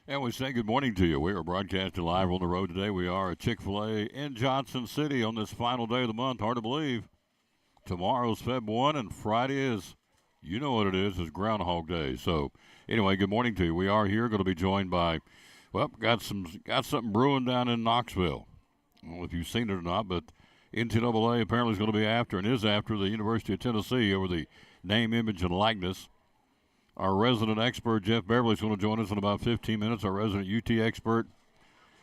And we say good morning to you. We are broadcasting live on the road today. We are at Chick-fil-A in Johnson City on this final day of the month. Hard to believe. Tomorrow's Feb 1 and Friday is, you know what it is Groundhog Day. So anyway, good morning to you. We are here going to be joined by, got something brewing down in Knoxville. I don't know if you've seen it or not, but NCAA apparently is going to be after and is after the University of Tennessee over the name, image, and likeness. Our resident expert, Jeff Beverly, is going to join us in about 15 minutes. Our resident UT expert,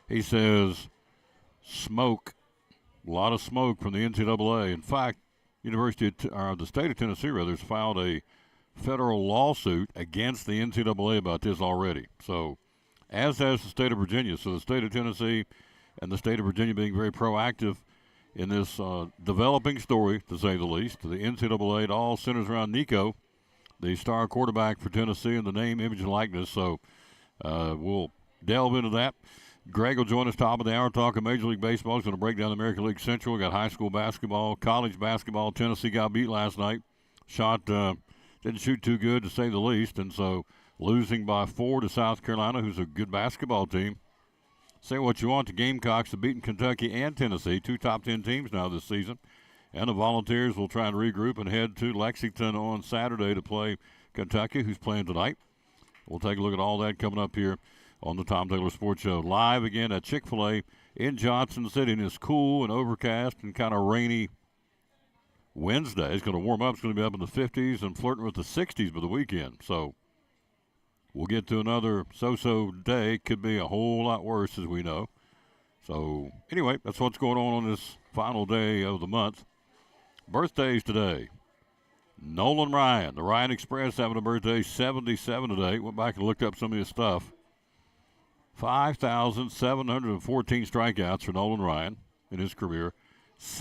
he says smoke, a lot of smoke from the NCAA. In fact, the state of Tennessee, has filed a federal lawsuit against the NCAA about this already. So, as has the state of Virginia. So the state of Tennessee and the state of Virginia being very proactive in this developing story, to say the least. The NCAA, it all centers around Nico, the star quarterback for Tennessee, and the name, image, and likeness. So we'll delve into that. Greg will join us top of the hour talking Major League Baseball. He's going to break down the American League Central. We got high school basketball, college basketball. Tennessee got beat last night. Didn't shoot too good, to say the least, and so losing by 4 to South Carolina, who's a good basketball team. Say what you want, the Gamecocks have beaten Kentucky and Tennessee, 2 top 10 teams now this season. And the Volunteers will try and regroup and head to Lexington on Saturday to play Kentucky, who's playing tonight. We'll take a look at all that coming up here on the Tom Taylor Sports Show. Live again at Chick-fil-A in Johnson City. And it's cool and overcast and kind of rainy Wednesday. It's going to warm up. It's going to be up in the 50s and flirting with the 60s by the weekend. So we'll get to another so-so day. Could be a whole lot worse, as we know. So anyway, that's what's going on this final day of the month. Birthdays today. Nolan Ryan, the Ryan Express, having a birthday, 77 today. Went back and looked up some of his stuff. 5,714 strikeouts for Nolan Ryan in his career. Let's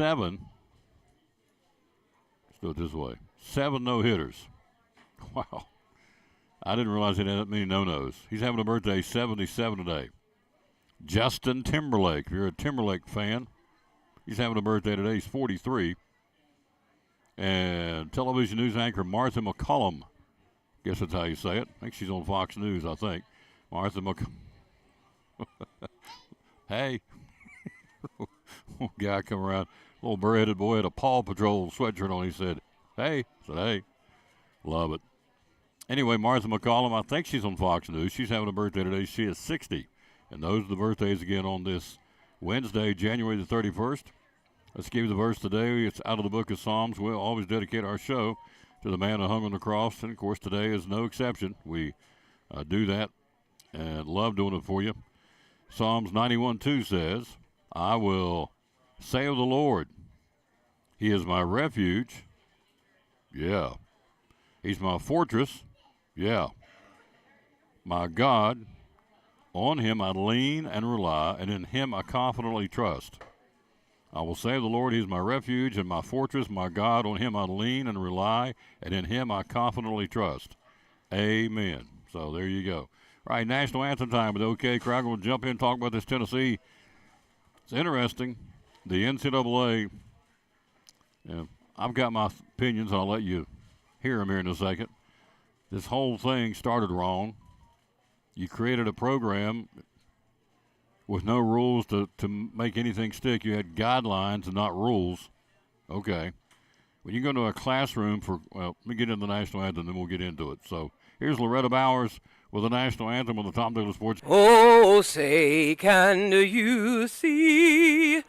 do it this way. 7 no-hitters. Wow. I didn't realize he had that many no-nos. He's having a birthday, 77 today. Justin Timberlake, if you're a Timberlake fan, he's having a birthday today. He's 43. And television news anchor Martha McCollum, guess that's how you say it. I think she's on Fox News, I think. Martha McCollum. Hey. Guy come around, little bare-headed boy had a Paw Patrol sweatshirt on. He said, hey. I said, hey. Love it. Anyway, Martha McCollum, I think she's on Fox News. She's having a birthday today. She is 60. And those are the birthdays again on this Wednesday, January the 31st. Let's give you the verse today. It's out of the book of Psalms. We'll always dedicate our show to the man who hung on the cross. And, of course, today is no exception. We do that and love doing it for you. Psalms 91:2 says, I will say of the Lord, he is my refuge. Yeah. He's my fortress. Yeah. My God. On him I lean and rely, and in him I confidently trust. I will say of the Lord, he is my refuge and my fortress, my God. On him I lean and rely, and in him I confidently trust. Amen. So there you go. All right, national anthem time with OK Crowd. We'll jump in and talk about this Tennessee. It's interesting. The NCAA, I've got my opinions. I'll let you hear them here in a second. This whole thing started wrong. You created a program with no rules to make anything stick. You had guidelines and not rules. Okay. When you go into a classroom let me get into the national anthem, then we'll get into it. So here's Loretta Bowers with the national anthem on the Tom Taylor Sports. Oh, say, can you see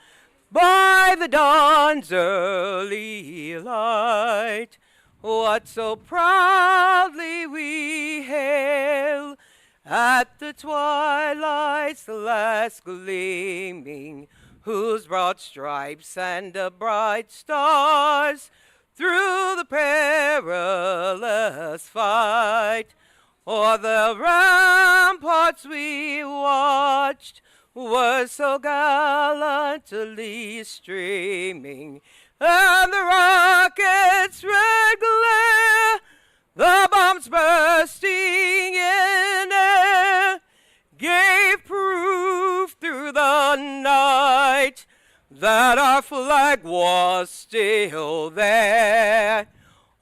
by the dawn's early light what so proudly we hail at the twilight's last gleaming, whose broad stripes and the bright stars through the perilous fight o'er the ramparts we watched were so gallantly streaming, and the rocket's red glare, the bombs bursting in air, gave proof through the night that our flag was still there.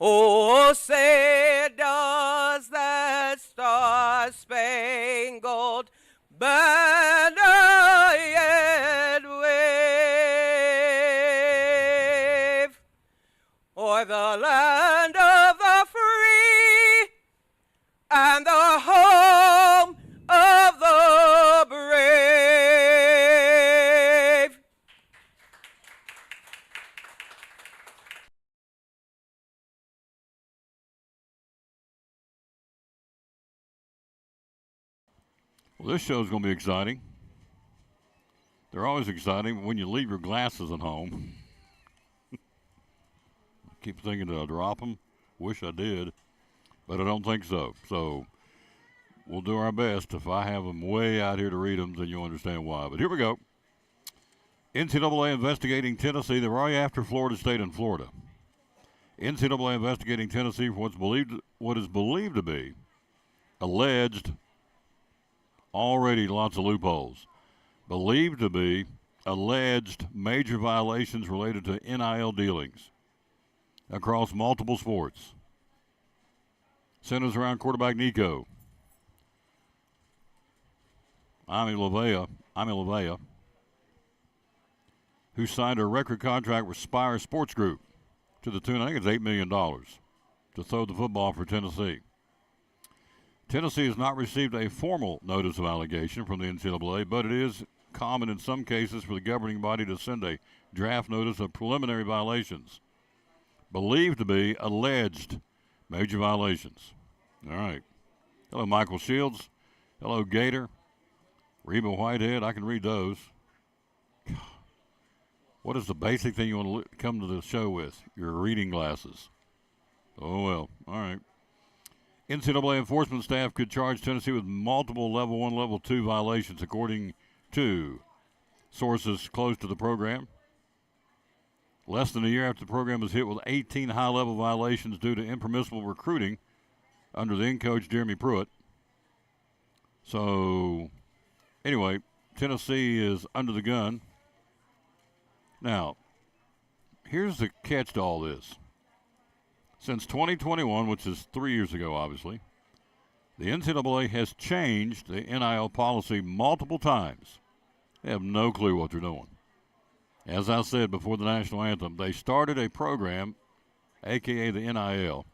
Oh, say does that star-spangled and the home of the brave. Well, this show's going to be exciting. They're always exciting when you leave your glasses at home. Keep thinking, did I drop them? Wish I did, but I don't think so. So we'll do our best. If I have them way out here to read them, then you'll understand why. But here we go. NCAA investigating Tennessee. They're already after Florida State and Florida. NCAA investigating Tennessee for what is believed to be alleged, already lots of loopholes, believed to be alleged major violations related to NIL dealings across multiple sports. Centers around quarterback Nico. Ami Lavea, who signed a record contract with Spire Sports Group to the tune, I think it's $8 million, to throw the football for Tennessee. Tennessee has not received a formal notice of allegation from the NCAA, but it is common in some cases for the governing body to send a draft notice of preliminary violations believed to be alleged major violations. All right. Hello, Michael Shields. Hello, Gator. Reba Whitehead. I can read those. What is the basic thing you want to come to the show with? Your reading glasses. Oh, well. All right. NCAA enforcement staff could charge Tennessee with multiple Level 1, Level 2 violations, according to sources close to the program. Less than a year after the program was hit with 18 high-level violations due to impermissible recruiting under the in-coach Jeremy Pruitt. So, anyway, Tennessee is under the gun. Now, here's the catch to all this. Since 2021, which is 3 years ago, obviously, the NCAA has changed the NIL policy multiple times. They have no clue what they're doing. As I said before the national anthem, they started a program, a.k.a. the NIL.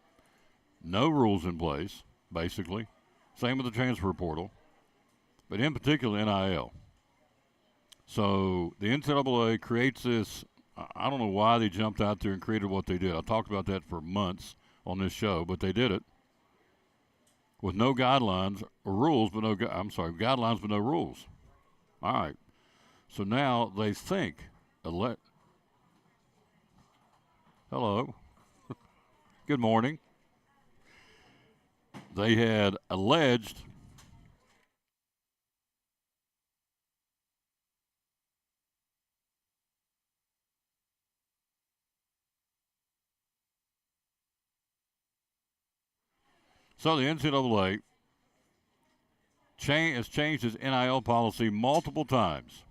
No rules in place, basically. Same with the transfer portal. But in particular, NIL. So the NCAA creates this. I don't know why they jumped out there and created what they did. I talked about that for months on this show, but they did it with no guidelines or rules, but guidelines but no rules. All right. So now they think. Hello. Good morning. They had alleged So the NCAA has changed its NIL policy multiple times,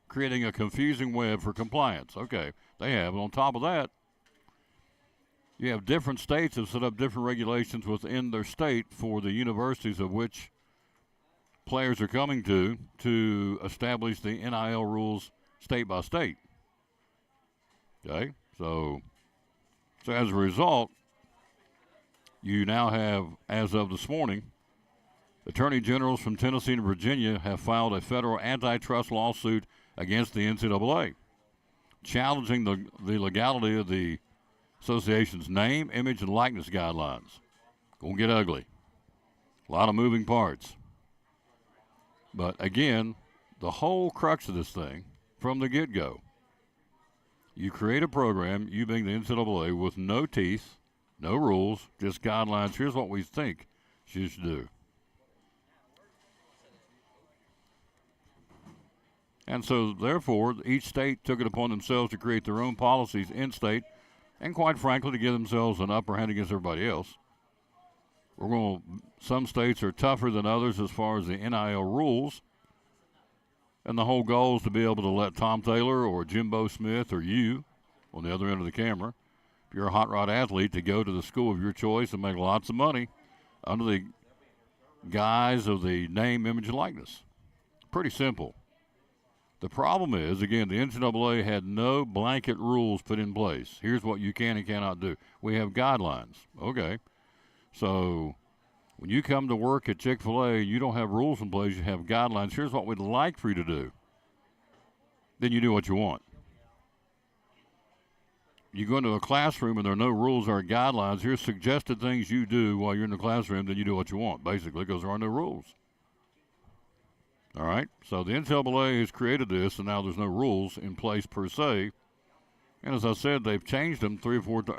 creating a confusing web for compliance. Okay, they have. And on top of that, you have different states have set up different regulations within their state for the universities of which players are coming to establish the NIL rules state by state. Okay, so as a result, you now have, as of this morning, attorney generals from Tennessee and Virginia have filed a federal antitrust lawsuit against the NCAA, challenging the legality of the association's name, image, and likeness guidelines. Gonna get ugly. A lot of moving parts. But again, the whole crux of this thing, from the get-go, you create a program, you being the NCAA, with no teeth, no rules, just guidelines. Here's what we think you should do. And so, therefore, each state took it upon themselves to create their own policies in state and, quite frankly, to give themselves an upper hand against everybody else. Some states are tougher than others as far as the NIL rules. And the whole goal is to be able to let Tom Taylor or Jimbo Smith or you on the other end of the camera, if you're a hot rod athlete, to go to the school of your choice and make lots of money under the guise of the name, image, and likeness. Pretty simple. The problem is, again, the NCAA had no blanket rules put in place. Here's what you can and cannot do. We have guidelines. Okay. So When you come to work at Chick-fil-A, you don't have rules in place, you have guidelines. Here's what we'd like for you to do. Then you do what you want. You go into a classroom and there are no rules or guidelines. Here's suggested things you do while you're in the classroom, then you do what you want, basically, because there are no rules. All right? So the NCAA has created this, and now there's no rules in place per se. And as I said, they've changed them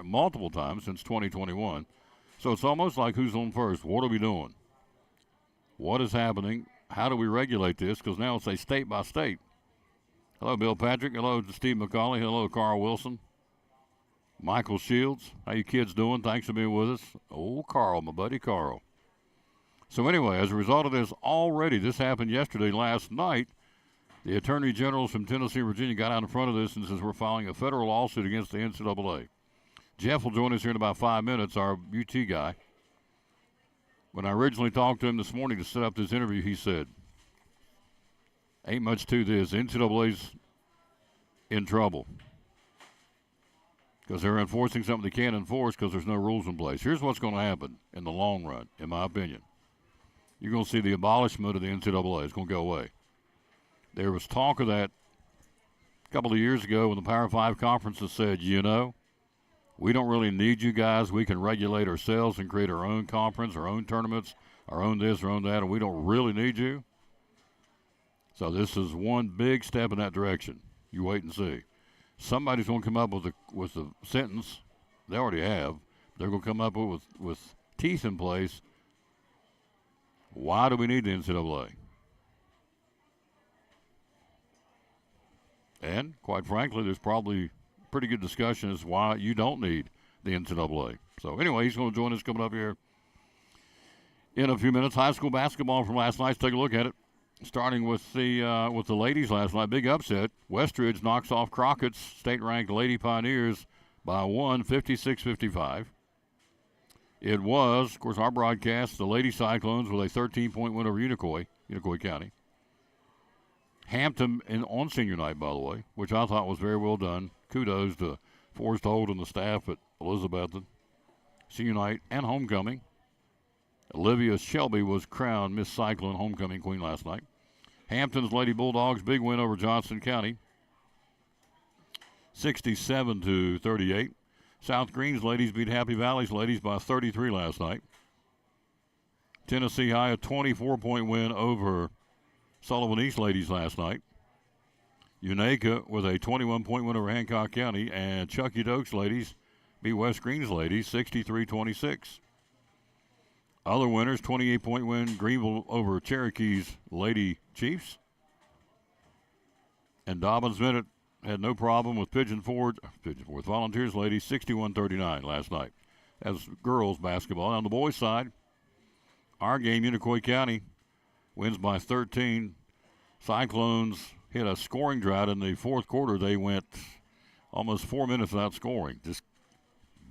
multiple times since 2021. So it's almost like who's on first? What are we doing? What is happening? How do we regulate this? Because now it's a state by state. Hello, Bill Patrick. Hello to Steve McCauley. Hello, Carl Wilson. Michael Shields. How you kids doing? Thanks for being with us. Oh, Carl, my buddy Carl. So anyway, as a result of this already, this happened yesterday, last night, the attorney generals from Tennessee and Virginia got out in front of this and says we're filing a federal lawsuit against the NCAA. Jeff will join us here in about 5 minutes, our UT guy. When I originally talked to him this morning to set up this interview, he said, ain't much to this. NCAA's in trouble because they're enforcing something they can't enforce because there's no rules in place. Here's what's going to happen in the long run, in my opinion. You're going to see the abolishment of the NCAA. It's going to go away. There was talk of that a couple of years ago when the Power 5 conferences said, you know, we don't really need you guys. We can regulate ourselves and create our own conference, our own tournaments, our own this, our own that, and we don't really need you. So this is one big step in that direction. You wait and see. Somebody's going to come up with a sentence. They already have. They're going to come up with teeth in place. Why do we need the NCAA? And, quite frankly, there's probably pretty good discussion as why you don't need the NCAA. So, anyway, he's going to join us coming up here in a few minutes. High school basketball from last night. Let's take a look at it. Starting with the ladies last night. Big upset. Westridge knocks off Crockett's state-ranked Lady Pioneers by 56-55. It was, of course, our broadcast, the Lady Cyclones with a 13-point win over Unicoi County. Hampton on senior night, by the way, which I thought was very well done. Kudos to Forrest Holt and the staff at Elizabethton. Senior night and homecoming. Olivia Shelby was crowned Miss Cyclone Homecoming Queen last night. Hampton's Lady Bulldogs, big win over Johnson County. 67-38. South Green's ladies beat Happy Valley's ladies by 33 last night. Tennessee High, a 24-point win over Sullivan East ladies last night. Unaka with a 21-point win over Hancock County. And Chucky Doak's ladies beat West Green's ladies 63-26. Other winners, 28-point win Greenville over Cherokee's Lady Chiefs. And Dobbins Bennett had no problem with Pigeon Forge Volunteers ladies 61-39 last night. As girls basketball. On the boys' side, our game, Unicoi County wins by 13. Cyclones hit a scoring drought in the fourth quarter. They went almost 4 minutes without scoring. Just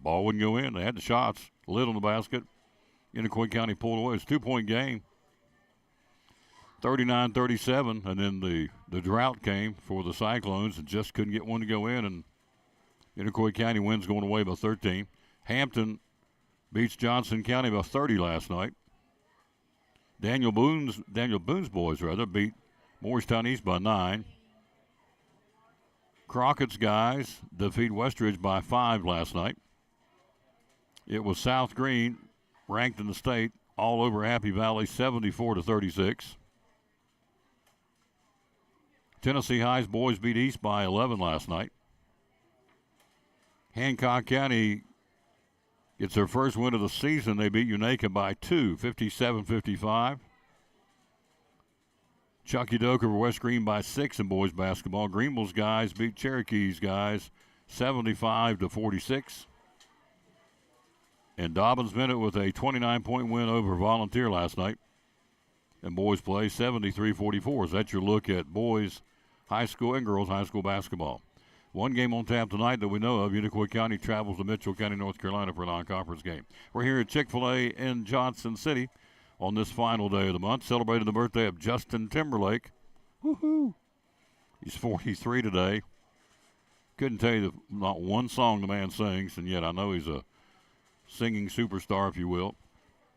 ball wouldn't go in. They had the shots, lid on the basket. Unicoi County pulled away. It's a 2-point game. 39-37, and then the drought came for the Cyclones and just couldn't get one to go in, and Unicoi County wins going away by 13. Hampton beats Johnson County by 30 last night. Daniel Boone's boys beat Morristown East by 9. Crockett's guys defeat Westridge by 5 last night. It was South Green, ranked in the state, all over Happy Valley, 74-36. Tennessee High's boys beat East by 11 last night. Hancock County gets their first win of the season. They beat Unaka by 2, 57-55. Chucky Doak over West Green by 6 in boys basketball. Greenville's guys beat Cherokee's guys 75-46. And Dobbins Bennett with a 29-point win over Volunteer last night. And boys play 73-44. So that's your look at boys high school and girls high school basketball. One game on tap tonight that we know of. Unicoi County travels to Mitchell County, North Carolina for a non-conference game. We're here at Chick-fil-A in Johnson City on this final day of the month, celebrating the birthday of Justin Timberlake. Woohoo! He's 43 today. Couldn't tell you not one song the man sings, and yet I know he's a singing superstar, if you will.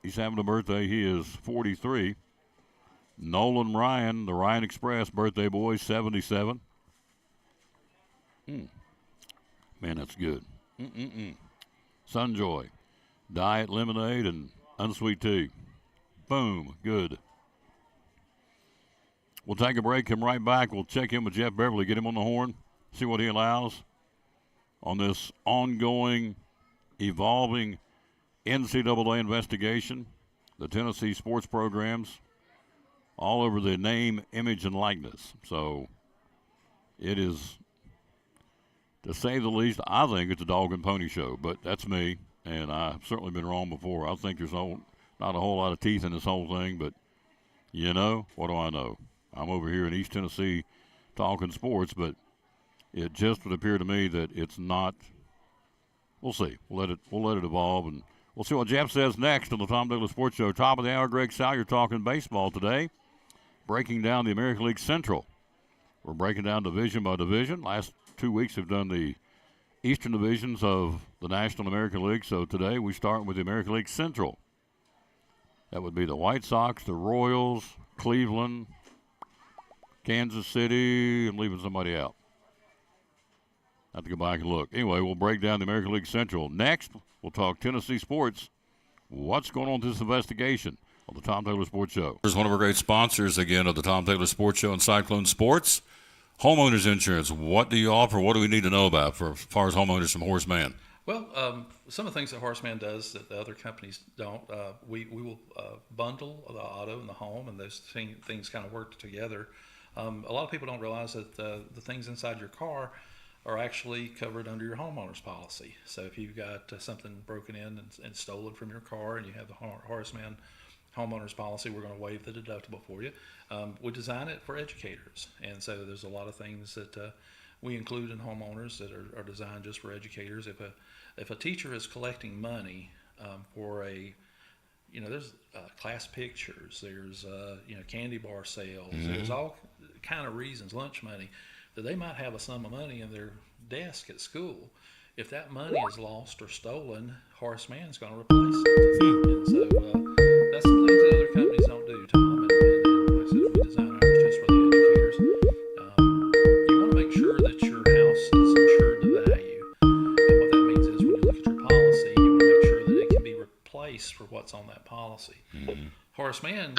He's having a birthday. He is 43. Nolan Ryan, the Ryan Express birthday boy, 77. Man, that's good. Sunjoy, diet lemonade and unsweet tea. Boom, good. We'll take a break, come right back. We'll check in with Jeff Beverly, get him on the horn, see what he allows on this ongoing, evolving NCAA investigation, the Tennessee sports programs, all over the name, image, and likeness. So it is, to say the least, I think it's a dog and pony show, but that's me, and I've certainly been wrong before. I think there's not a whole lot of teeth in this whole thing, but, you know, what do I know? I'm over here in East Tennessee talking sports, but it just would appear to me that it's not. We'll see. We'll let it evolve, and we'll see what Jeff says next on the Tom Douglas Sports Show. Top of the hour, Greg Salyer talking baseball today, breaking down the American League Central. We're breaking down division by division. Last 2 weeks we've done the Eastern divisions of the National American League, so today we start with the American League Central. That would be the White Sox, the Royals, Cleveland, Kansas City, and leaving somebody out. I have to go back and look. Anyway, we'll break down the American League Central. Next, we'll talk Tennessee sports. What's going on with this investigation on the Tom Taylor Sports Show? Here's one of our great sponsors, again, of the Tom Taylor Sports Show and Cyclone Sports. Homeowners insurance. What do you offer? What do we need to know about as far as homeowners from Horace Mann? Well, some of the things that Horace Mann does that the other companies don't, we will bundle the auto and the home, and those things kind of work together. A lot of people don't realize that the things inside your car are actually covered under your homeowner's policy. So if you've got something broken in and stolen from your car and you have the Horace Mann homeowner's policy, we're going to waive the deductible for you. We design it for educators, and so there's a lot of things that we include in homeowners that are designed just for educators. If a teacher is collecting money for there's class pictures, there's candy bar sales, there's all kind of reasons, lunch money, that they might have a sum of money in their desk at school. If that money is lost or stolen, Horace Mann's going to replace it. And so that's some things that other companies don't do, Tom. And like I said, we design ours just for the educators. You want to make sure that your house is insured to value. And what that means is when you look at your policy, you want to make sure that it can be replaced for what's on that policy. Horace Mann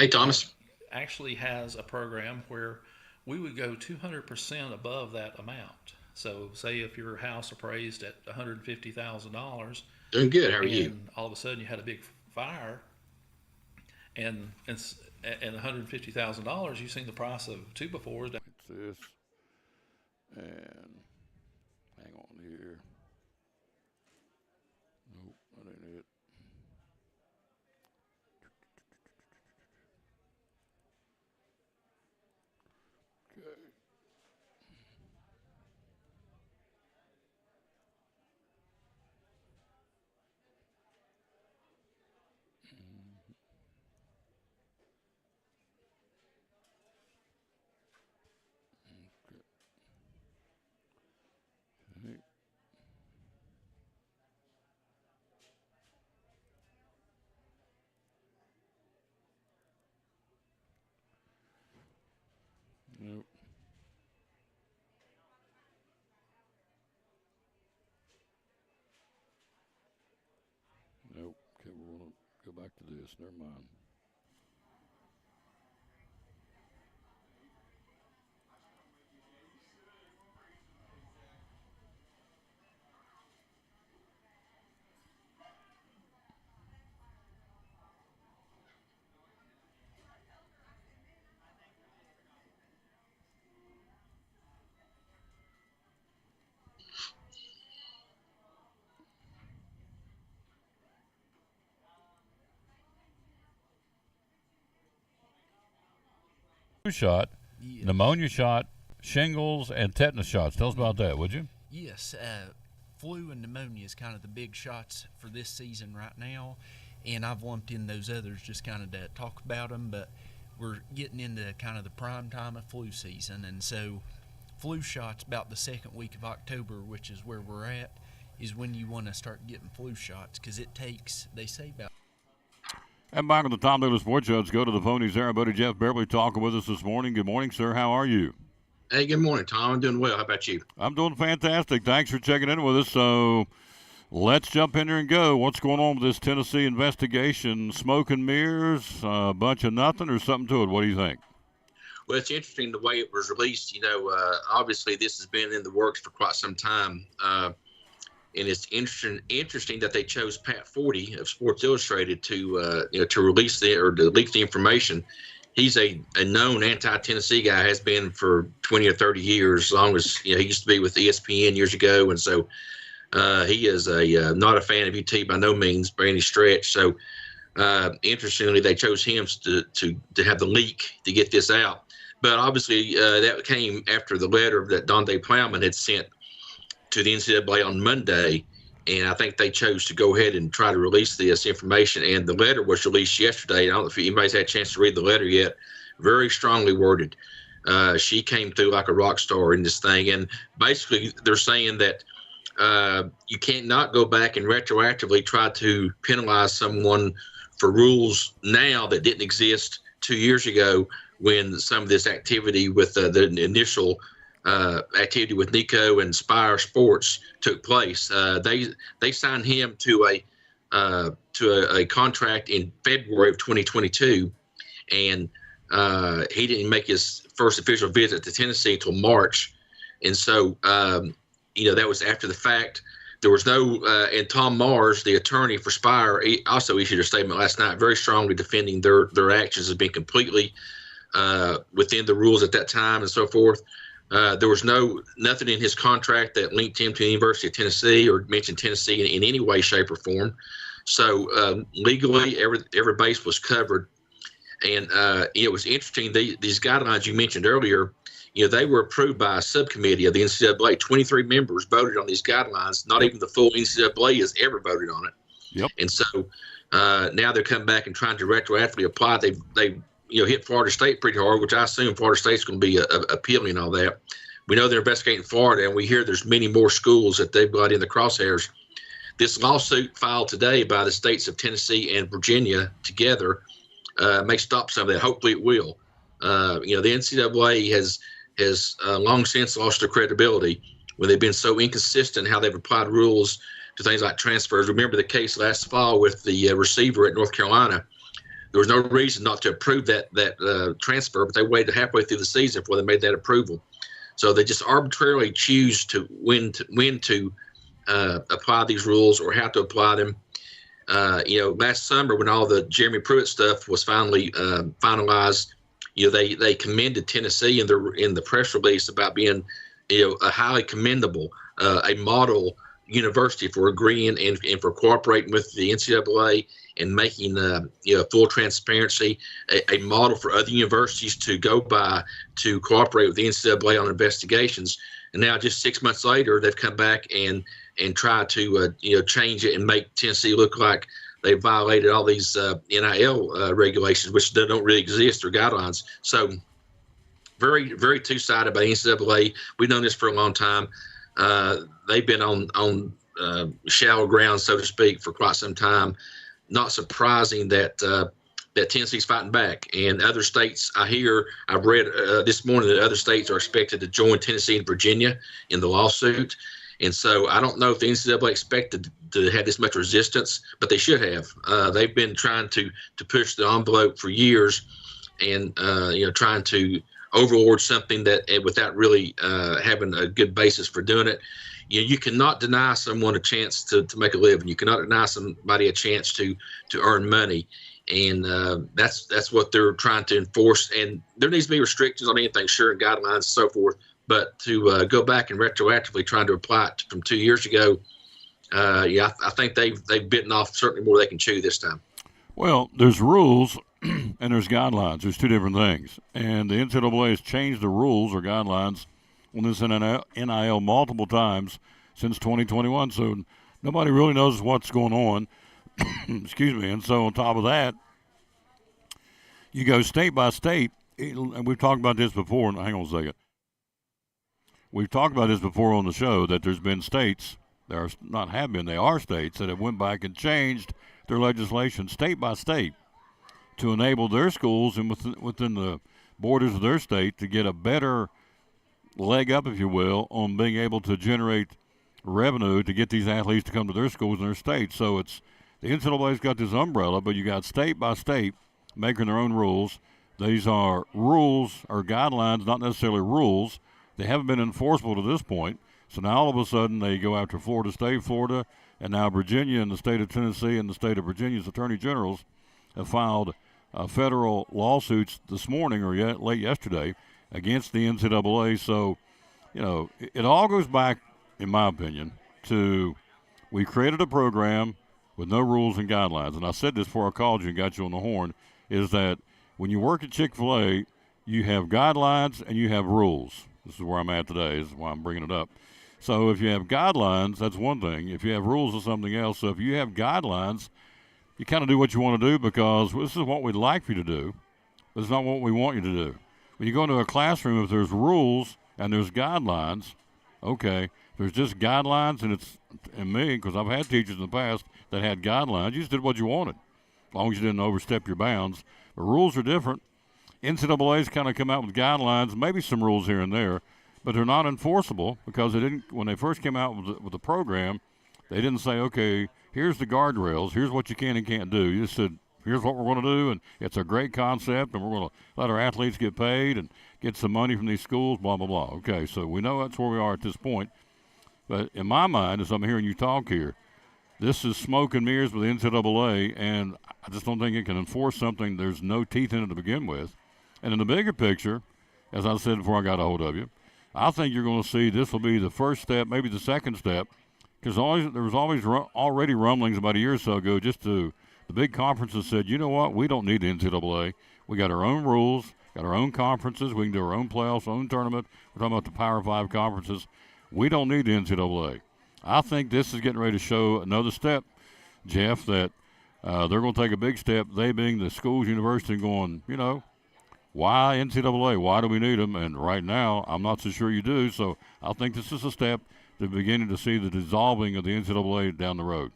actually has a program where we would go 200% above that amount. So say if your house appraised at $150,000. Doing good. How are you? All of a sudden you had a big fire and $150,000, you've seen the price of two befores. It's this. And hang on here. Nope, that ain't it. Okay. Okay. Nope. Nope. Okay, we're going to go back to this. Never mind. Shot, pneumonia shot, shingles, and tetanus shots. Tell us about that, would you? Yes, flu and pneumonia is kind of the big shots for this season right now, and I've lumped in those others just kind of to talk about them, but we're getting into kind of the prime time of flu season, and so flu shots about the second week of October, which is where we're at, is when you want to start getting flu shots, because it takes, they say about... And back on the Tom Daly Sports Show, let's go to the phone. He's there. Our buddy Jeff Beverly talking with us this morning. Good morning, sir. How are you? Hey, good morning, Tom. I'm doing well. How about you? I'm doing fantastic. Thanks for checking in with us. So let's jump in there and go. What's going on with this Tennessee investigation? Smoke and mirrors, a bunch of nothing, or something to it? What do you think? Well, it's interesting the way it was released. Obviously this has been in the works for quite some time. And it's interesting that they chose Pat Forty of Sports Illustrated to release to leak the information. He's a known anti-Tennessee guy, has been for 20 or 30 years, as long as he used to be with ESPN years ago, and so he is not a fan of UT by no means by any stretch. So interestingly, they chose him to have the leak to get this out. But obviously, that came after the letter that Donde Plowman had sent to the NCAA on Monday, and I think they chose to go ahead and try to release this information. And the letter was released yesterday. I don't know if anybody's had a chance to read the letter yet. Very strongly worded. She came through like a rock star in this thing. And basically, they're saying that you can't not go back and retroactively try to penalize someone for rules now that didn't exist 2 years ago when some of this activity with the initial activity with Nico and Spire Sports took place. They signed him to a contract in February of 2022, and he didn't make his first official visit to Tennessee until March, and so that was after the fact. There was no, and Tom Mars, the attorney for Spire, he also issued a statement last night, very strongly defending their actions as being completely within the rules at that time and so forth. There was nothing in his contract that linked him to the University of Tennessee or mentioned Tennessee in any way, shape, or form. So legally, every base was covered. And it was interesting. These guidelines you mentioned earlier, they were approved by a subcommittee of the NCAA. 23 members voted on these guidelines. Not even the full NCAA has ever voted on it. Yep. And so now they're coming back and trying to retroactively apply. They hit Florida State pretty hard, which I assume Florida State's going to be appealing all that. We know they're investigating Florida, and we hear there's many more schools that they've got in the crosshairs. This lawsuit filed today by the states of Tennessee and Virginia together may stop some of that. Hopefully it will. The NCAA has long since lost their credibility when they've been so inconsistent how they've applied rules to things like transfers. Remember the case last fall with the receiver at North Carolina. There was no reason not to approve that transfer, but they waited halfway through the season before they made that approval. So they just arbitrarily choose to when to apply these rules or how to apply them. Last summer when all the Jeremy Pruitt stuff was finally finalized, they commended Tennessee in the press release about being a highly commendable, a model university for agreeing and for cooperating with the NCAA and making full transparency, a model for other universities to go by to cooperate with the NCAA on investigations. And now just 6 months later, they've come back and try to change it and make Tennessee look like they violated all these NIL regulations, which don't really exist, or guidelines. So very, very two-sided by the NCAA. We've known this for a long time. They've been on shallow ground, so to speak, for quite some time. Not surprising that Tennessee's fighting back, and other states. I've read this morning that other states are expected to join Tennessee and Virginia in the lawsuit, and so I don't know if the NCAA expected to have this much resistance, but they should have. They've been trying to push the envelope for years, and trying to overlord something that without really having a good basis for doing it. You cannot deny someone a chance to make a living. You cannot deny somebody a chance to earn money, and that's what they're trying to enforce. And there needs to be restrictions on anything, sure, and guidelines and so forth. But to go back and retroactively trying to apply it from 2 years ago, I think they've bitten off certainly more than they can chew this time. Well, there's rules and there's guidelines. There's two different things, and the NCAA has changed the rules or guidelines on this NIL multiple times since 2021, so nobody really knows what's going on. Excuse me. And so on top of that, you go state by state, and we've talked about this before. Hang on a second. We've talked about this before on the show, that there's been states, they are states that have went back and changed their legislation state by state. to enable their schools and within the borders of their state to get a better leg up, if you will, on being able to generate revenue to get these athletes to come to their schools in their state. So it's the NCAA's got this umbrella, but you got state by state making their own rules. These are rules or guidelines, not necessarily rules. They haven't been enforceable to this point. So now all of a sudden they go after Florida State, Florida, and now Virginia and the state of Tennessee and the state of Virginia's attorney generals have filed federal lawsuits this morning or late yesterday against the NCAA. So, you know, it all goes back, in my opinion, to we created a program with no rules and guidelines. And I said this before I called you and got you on the horn, is that when you work at Chick-fil-A, you have guidelines and you have rules. This is where I'm at today. This is why I'm bringing it up. So if you have guidelines, that's one thing. If you have rules, it's something else. So if you have guidelines, you kind of do what you want to do because this is what we'd like for you to do, but it's not what we want you to do. When you go into a classroom, if there's rules and there's guidelines, okay, if there's just guidelines and me, because I've had teachers in the past that had guidelines, you just did what you wanted, as long as you didn't overstep your bounds. But rules are different. NCAA's kind of come out with guidelines, maybe some rules here and there, but they're not enforceable because they didn't. When they first came out with the program, they didn't say, okay, here's the guardrails, here's what you can and can't do. You just said, here's what we're going to do, and it's a great concept, and we're going to let our athletes get paid and get some money from these schools, blah, blah, blah. Okay, so we know that's where we are at this point. But in my mind, as I'm hearing you talk here, this is smoke and mirrors with the NCAA, and I just don't think it can enforce something there's no teeth in it to begin with. And in the bigger picture, as I said before I got a hold of you, I think you're going to see this will be the first step, maybe the second step, because there was always already rumblings about a year or so ago just to the big conferences said, you know what, we don't need the NCAA. We got our own rules, got our own conferences. We can do our own playoffs, own tournament. We're talking about the Power 5 conferences. We don't need the NCAA. I think this is getting ready to show another step, Jeff, that they're going to take a big step, they being the schools, university, going, you know, why NCAA? Why do we need them? And right now, I'm not so sure you do. So I think this is a step to beginning to see the dissolving of the NCAA down the road.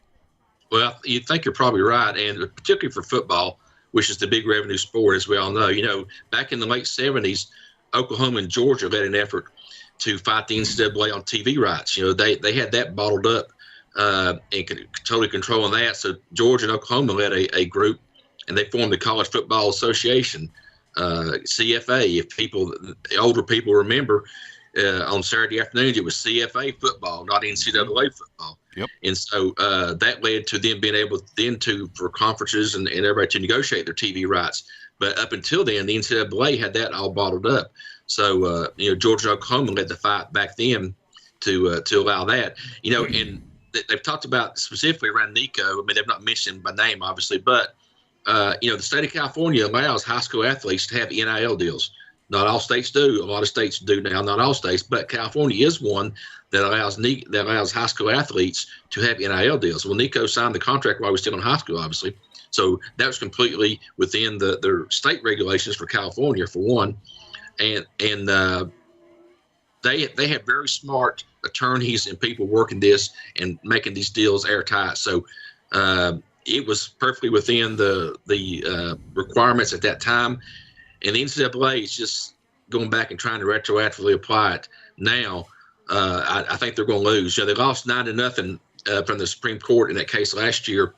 Well, you think you're probably right, and particularly for football, which is the big revenue sport, as we all know. You know, back in the late 70s, Oklahoma and Georgia led an effort to fight the NCAA on TV rights. You know, they had that bottled up and totally controlling that. So Georgia and Oklahoma led a group, and they formed the College Football Association, CFA. If older people remember, on Saturday afternoons, it was CFA football, not NCAA football. Yep. And so that led to them being able for conferences and everybody to negotiate their TV rights. But up until then, the NCAA had that all bottled up. So, you know, Georgia and Oklahoma led the fight back then to allow that. You know, and they've talked about specifically around Nico. I mean, they've not mentioned by name, obviously, but, you know, the state of California allows high school athletes to have NIL deals. Not all states do. A lot of states do now. Not all states, but California is one that allows high school athletes to have NIL deals. Well, Nico signed the contract while he was still in high school, obviously. So that was completely within their state regulations for California, for one. And they have very smart attorneys and people working this and making these deals airtight. So it was perfectly within the requirements at that time. And the NCAA is just going back and trying to retroactively apply it now. I think they're going to lose. You know, they lost 9-0 from the Supreme Court in that case last year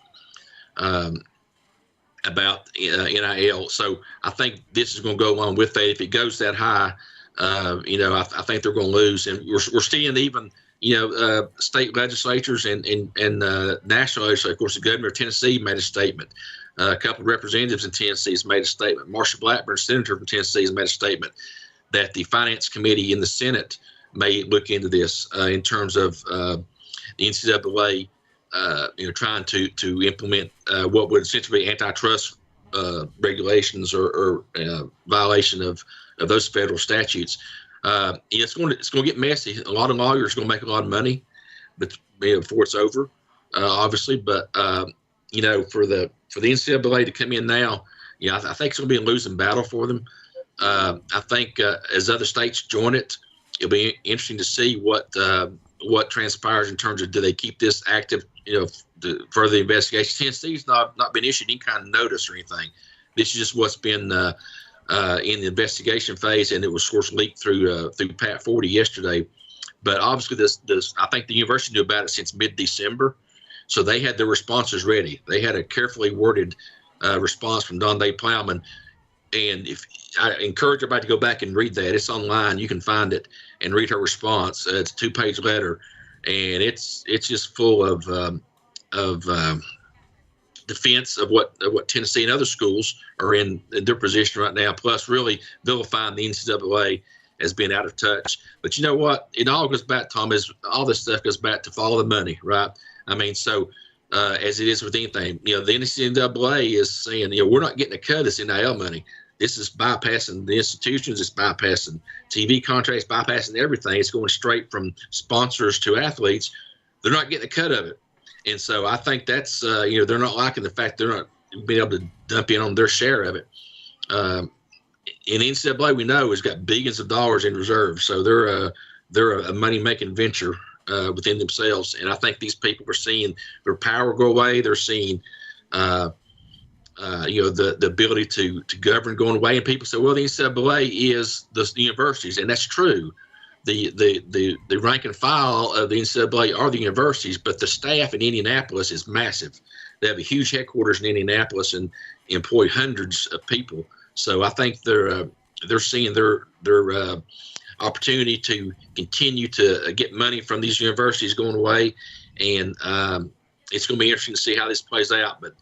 about NIL. So I think this is going to go along with that. If it goes that high, you know, I think they're going to lose. And we're seeing even, you know, state legislatures and national legislatures. Of course, the governor of Tennessee made a statement. A couple of representatives in Tennessee has made a statement. Marsha Blackburn, senator from Tennessee, has made a statement that the Finance Committee in the Senate may look into this in terms of the NCAA, you know, trying to implement what would essentially be antitrust regulations or violation of those federal statutes. It's going to get messy. A lot of lawyers are going to make a lot of money, but before it's over, obviously. But you know, for the NCAA to come in now, you know, I think it's going to be a losing battle for them. I think as other states join it, it'll be interesting to see what transpires in terms of do they keep this active, you know, to further investigation. Tennessee's not been issued any kind of notice or anything. This is just what's been in the investigation phase, and it was, of course, leaked through Pat Forty yesterday. But obviously, this I think the university knew about it since mid-December, so they had their responses ready. They had a carefully worded response from Donde Plowman, and if I encourage everybody to go back and read that, it's online. You can find it and read her response. It's a 2-page letter, and it's just full of defense of what Tennessee and other schools are in their position right now. Plus, really vilifying the NCAA as being out of touch. But you know what? It all goes back, Tom, is all this stuff goes back to follow the money, right? I mean, so as it is with anything, the NCAA is saying, we're not getting a cut of this NIL money. This is bypassing the institutions. It's bypassing TV contracts, bypassing everything. It's going straight from sponsors to athletes. They're not getting a cut of it. And so I think that's, they're not liking the fact they're not being able to dump in on their share of it. And NCAA, we know, has got billions of dollars in reserves. So they're a money-making venture within themselves. And I think these people are seeing their power go away. They're seeing, the ability to govern going away. And people say, well, the NCAA is the universities. And that's true. The rank and file of the NCAA are the universities, but the staff in Indianapolis is massive. They have a huge headquarters in Indianapolis and employ hundreds of people. So I think they're seeing their opportunity to continue to get money from these universities going away, and it's going to be interesting to see how this plays out. But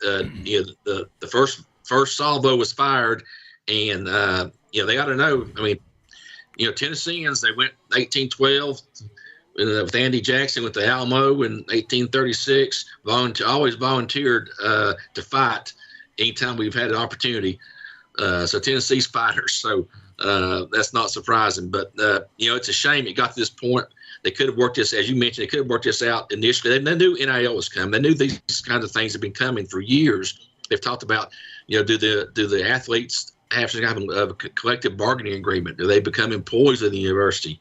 the first salvo was fired, and they got to know. I mean, Tennesseans, they went 1812 with Andy Jackson with the Alamo in 1836. Always volunteered to fight anytime we've had an opportunity. So Tennessee's fighters. So that's not surprising. But, it's a shame it got to this point. They could have worked this, as you mentioned, they could have worked this out initially. They knew NIL was coming. They knew these kinds of things have been coming for years. They've talked about, do the athletes have some kind of a collective bargaining agreement? Do they become employees of the university?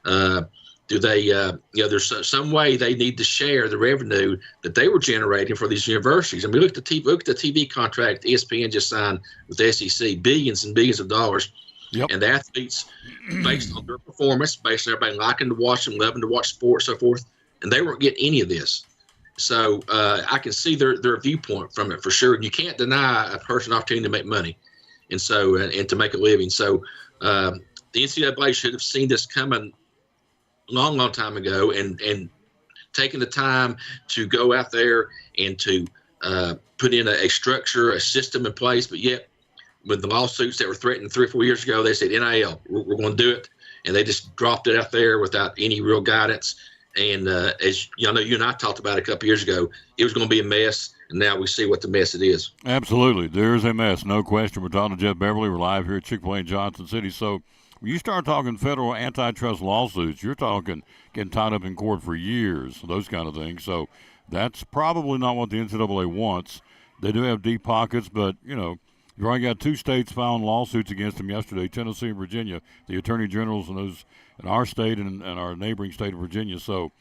Do they, there's some way they need to share the revenue that they were generating for these universities. I mean, look at the TV contract ESPN just signed with the SEC, billions and billions of dollars. Yep. And the athletes, based on their performance, based on everybody liking to watch them, loving to watch sports, so forth, and they weren't getting any of this. So I can see their viewpoint from it for sure. And you can't deny a person an opportunity to make money, and so and to make a living. So the NCAA should have seen this coming long time ago and taken the time to go out there and to put in a structure, a system in place. But yet, with the lawsuits that were threatened 3 or 4 years ago, they said, NIL, we're going to do it. And they just dropped it out there without any real guidance. And as you and I talked about a couple years ago, it was going to be a mess. And now we see what the mess it is. Absolutely. There's a mess. No question. We're talking to Jeff Beverly. We're live here at Chick-fil-A in Johnson City. So when you start talking federal antitrust lawsuits, you're talking getting tied up in court for years, those kind of things. So that's probably not what the NCAA wants. They do have deep pockets, but, you've already got 2 states filing lawsuits against them yesterday, Tennessee and Virginia, the attorney generals in those in our state and our neighboring state of Virginia. So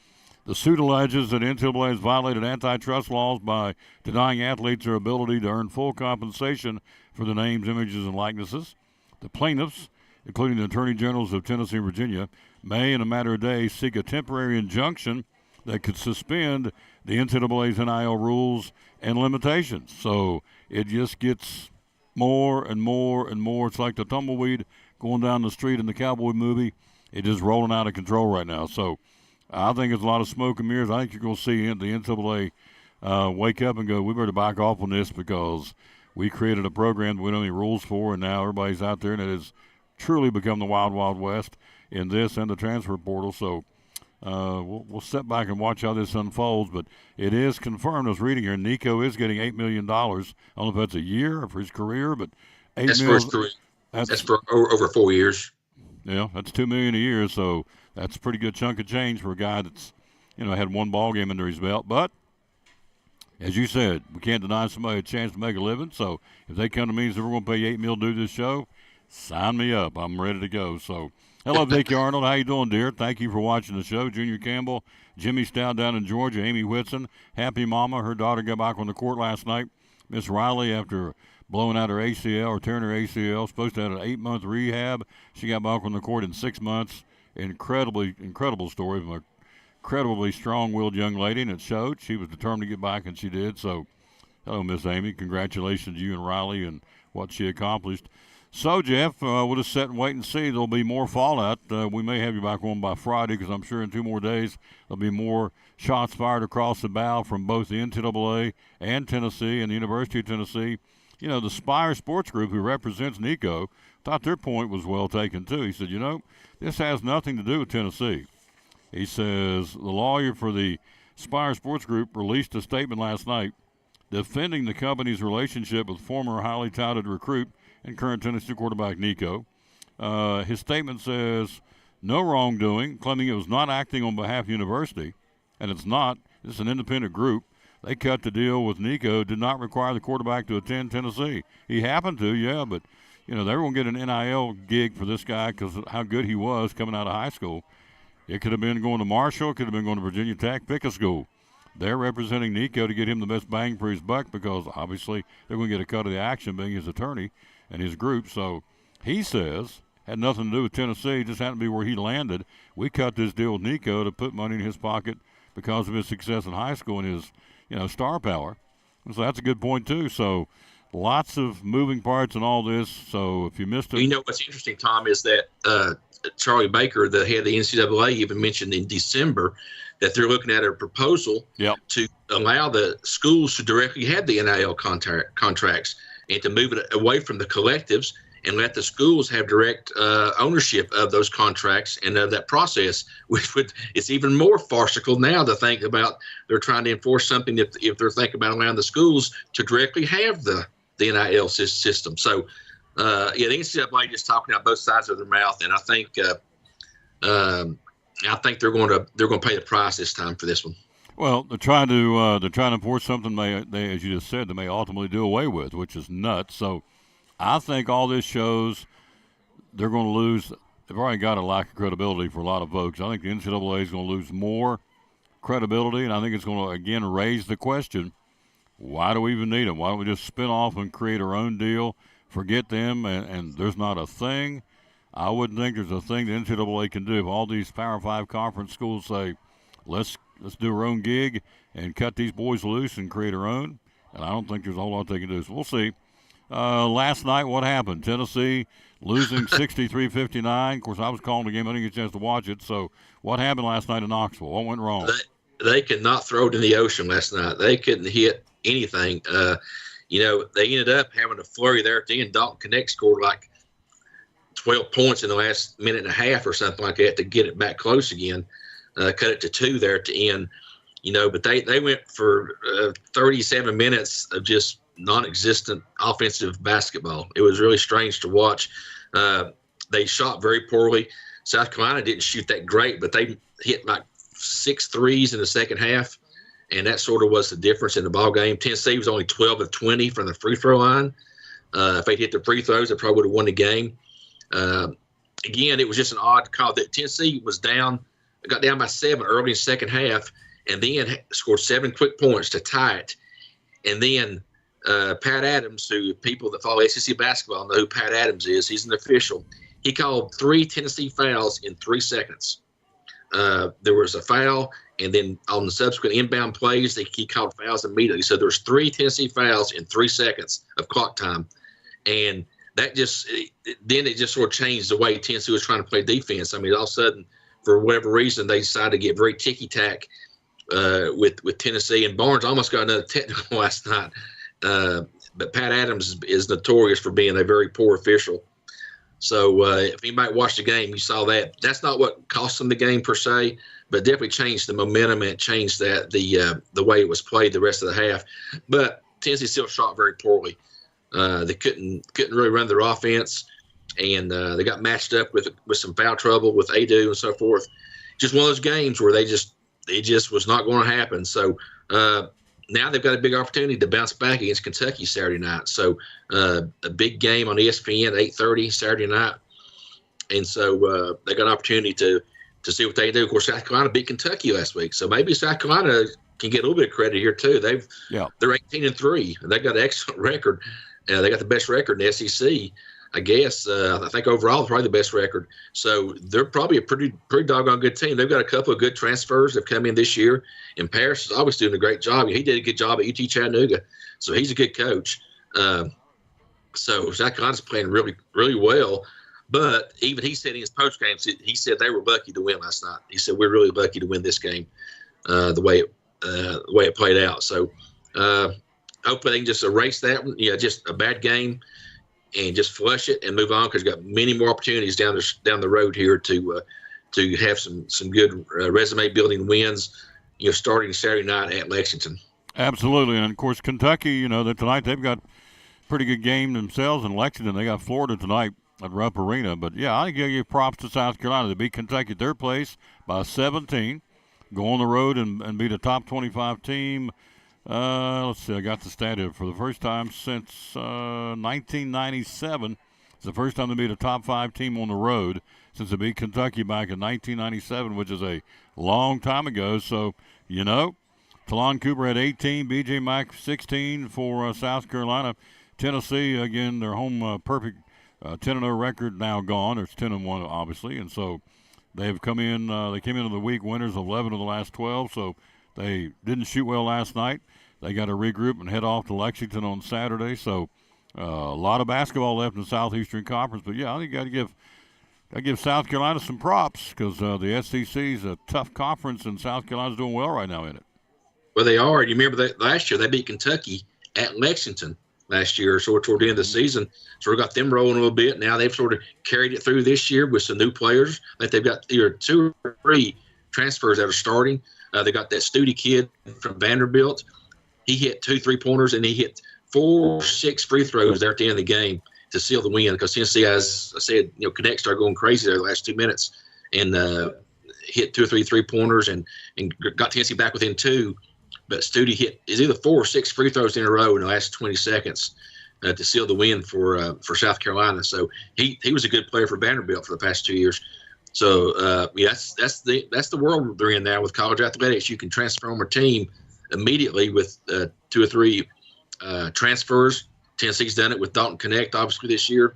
the suit alleges that NCAA has violated antitrust laws by denying athletes their ability to earn full compensation for the names, images, and likenesses. The plaintiffs, including the attorney generals of Tennessee and Virginia, may, in a matter of days, seek a temporary injunction that could suspend the NCAA's NIL rules and limitations. So it just gets more and more and more. It's like the tumbleweed going down the street in the cowboy movie. It's just rolling out of control right now. So I think it's a lot of smoke and mirrors. I think you're going to see the NCAA wake up and go, we better back off on this because we created a program that we don't have any rules for, and now everybody's out there, and it has truly become the wild, wild west in this and the transfer portal. So we'll sit back and watch how this unfolds. But it is confirmed, I was reading here, Nico is getting $8 million. I don't know if that's a year or for his career, but That's for his career. That's for over 4 years. Yeah, that's $2 million a year, so that's a pretty good chunk of change for a guy that's, had one ball game under his belt. But as you said, we can't deny somebody a chance to make a living. So if they come to me and say we're going to pay $8 million to do this show, sign me up. I'm ready to go. So hello, Vicki Arnold. How you doing, dear? Thank you for watching the show. Junior Campbell, Jimmy Stout down in Georgia, Amy Whitson, happy mama. Her daughter got back on the court last night. Miss Riley, after blowing out her ACL or tearing her ACL. Supposed to have an 8-month rehab. She got back on the court in 6 months. Incredible story from a incredibly strong-willed young lady, and it showed. She was determined to get back, and she did. So, hello, Miss Amy. Congratulations to you and Riley and what she accomplished. So, Jeff, we'll just sit and wait and see. There'll be more fallout. We may have you back on by Friday because I'm sure in 2 more days there'll be more shots fired across the bow from both the NCAA and Tennessee and the University of Tennessee. You know, the Spire Sports Group, who represents Nico, thought their point was well taken, too. He said, you know, this has nothing to do with Tennessee. He says the lawyer for the Spire Sports Group released a statement last night defending the company's relationship with former highly touted recruit and current Tennessee quarterback Nico. His statement says no wrongdoing, claiming it was not acting on behalf of the university, and it's not. It's an independent group. They cut the deal with Nico, did not require the quarterback to attend Tennessee. He happened to, yeah, but, you know, they were going to get an NIL gig for this guy because of how good he was coming out of high school. It could have been going to Marshall, it could have been going to Virginia Tech, pick a school. They're representing Nico to get him the best bang for his buck because obviously they're going to get a cut of the action being his attorney and his group. So he says, had nothing to do with Tennessee, just happened to be where he landed. We cut this deal with Nico to put money in his pocket because of his success in high school and his, you know, star power. And so that's a good point too. So lots of moving parts in all this. So if you missed it. You know what's interesting, Tom, is that Charlie Baker, the head of the NCAA, even mentioned in December that they're looking at a proposal to allow the schools to directly have the NIL contracts and to move it away from the collectives and let the schools have direct ownership of those contracts and of that process, which it's even more farcical now to think about. They're trying to enforce something if they're thinking about allowing the schools to directly have the NIL system. So, the NCAA just talking out both sides of their mouth, and I think they're going to pay the price this time for this one. Well, they're trying to enforce something they, as you just said, they may ultimately do away with, which is nuts. So, I think all this shows they're going to lose. They've already got a lack of credibility for a lot of folks. I think the NCAA is going to lose more credibility, and I think it's going to again raise the question: why do we even need them? Why don't we just spin off and create our own deal? Forget them, and there's not a thing. I wouldn't think there's a thing the NCAA can do if all these Power 5 conference schools say, let's do our own gig and cut these boys loose and create our own. And I don't think there's a whole lot they can do. So we'll see. Last night, what happened? Tennessee losing 63-59. Of course, I was calling the game. I didn't get a chance to watch it. So what happened last night in Knoxville? What went wrong? They could not throw it in the ocean last night. They couldn't hit anything. They ended up having a flurry there at the end. Dalton Connect scored like 12 points in the last minute and a half or something like that to get it back close again. Cut it to 2 there at the end. But they went for 37 minutes of just non-existent offensive basketball. It was really strange to watch. They shot very poorly. South Carolina didn't shoot that great, but they hit like 6 threes in the second half, and that sort of was the difference in the ball game. Tennessee was only 12 of 20 from the free throw line. If they hit the free throws, they probably would have won the game. Again, it was just an odd call that Tennessee was down, got down by 7 early in the second half, and then scored 7 quick points to tie it. And then Pat Adams, who people that follow SEC basketball know who Pat Adams is, he's an official. He called 3 Tennessee fouls in 3 seconds. There was a foul, and then on the subsequent inbound plays, he called fouls immediately. So there was 3 Tennessee fouls in 3 seconds of clock time. And that it just sort of changed the way Tennessee was trying to play defense. I mean, all of a sudden, for whatever reason, they decided to get very ticky-tack with Tennessee. And Barnes almost got another technical last night. But Pat Adams is notorious for being a very poor official. So if anybody watched the game, you saw that. That's not what cost them the game per se, but definitely changed the momentum and changed the way it was played the rest of the half. But Tennessee still shot very poorly. They couldn't really run their offense, and they got matched up with some foul trouble with Adu and so forth. Just one of those games where it just was not going to happen. So now they've got a big opportunity to bounce back against Kentucky Saturday night. So a big game on ESPN, 8:30 Saturday night. And so they got an opportunity to see what they do. Of course, South Carolina beat Kentucky last week. So maybe South Carolina can get a little bit of credit here too. They're 18-3. They've got an excellent record. They got the best record in the SEC, I guess. I think overall, probably the best record. So they're probably a pretty doggone good team. They've got a couple of good transfers that have come in this year. And Paris is always doing a great job. He did a good job at UT Chattanooga, so he's a good coach. So South Carolina's playing really, really well. But even he said in his post game, he said they were lucky to win last night. He said we're really lucky to win this game, the way it played out. So hopefully they can just erase that one. Yeah, just a bad game, and just flush it and move on, because you've got many more opportunities down the road here to have some good resume building wins. Starting Saturday night at Lexington. Absolutely, and of course Kentucky. Tonight they've got a pretty good game themselves in Lexington. They got Florida tonight at Rupp Arena. But yeah, I give you props to South Carolina. They beat Kentucky third place by 17. Go on the road and beat a top 25 team. Let's see, I got the stat here. For the first time since 1997, it's the first time they beat a top 5 team on the road since they beat Kentucky back in 1997, which is a long time ago. So, Talon Cooper had 18, B.J. Mack 16 for South Carolina. Tennessee, again, their home perfect 10-0 record now gone. It's 10-1, obviously, and so they've come in. They came into the week winners of 11 of the last 12, so they didn't shoot well last night. They got to regroup and head off to Lexington on Saturday. So a lot of basketball left in the Southeastern Conference. But, yeah, I think you got to give South Carolina some props, because the SEC is a tough conference, and South Carolina's doing well right now in it. Well, they are. And you remember that last year they beat Kentucky at Lexington last year, sort of toward the end of the season. Sort of got them rolling a little bit. Now they've sort of carried it through this year with some new players. I think they've got either 2 or 3 transfers that are starting. They got that Studi kid from Vanderbilt. He hit 2 3-pointers, and he hit 4 or 6 free throws there at the end of the game to seal the win, because Tennessee, as I said, Connect started going crazy there the last 2 minutes and hit 2 or 3 3-pointers and got Tennessee back within 2. But Studi is either 4 or 6 free throws in a row in the last 20 seconds to seal the win for South Carolina. So he was a good player for Vanderbilt for the past 2 years. So that's the world they're in now with college athletics. You can transform a team immediately with 2 or 3 transfers. Tennessee's done it with Dalton Connect, obviously, this year.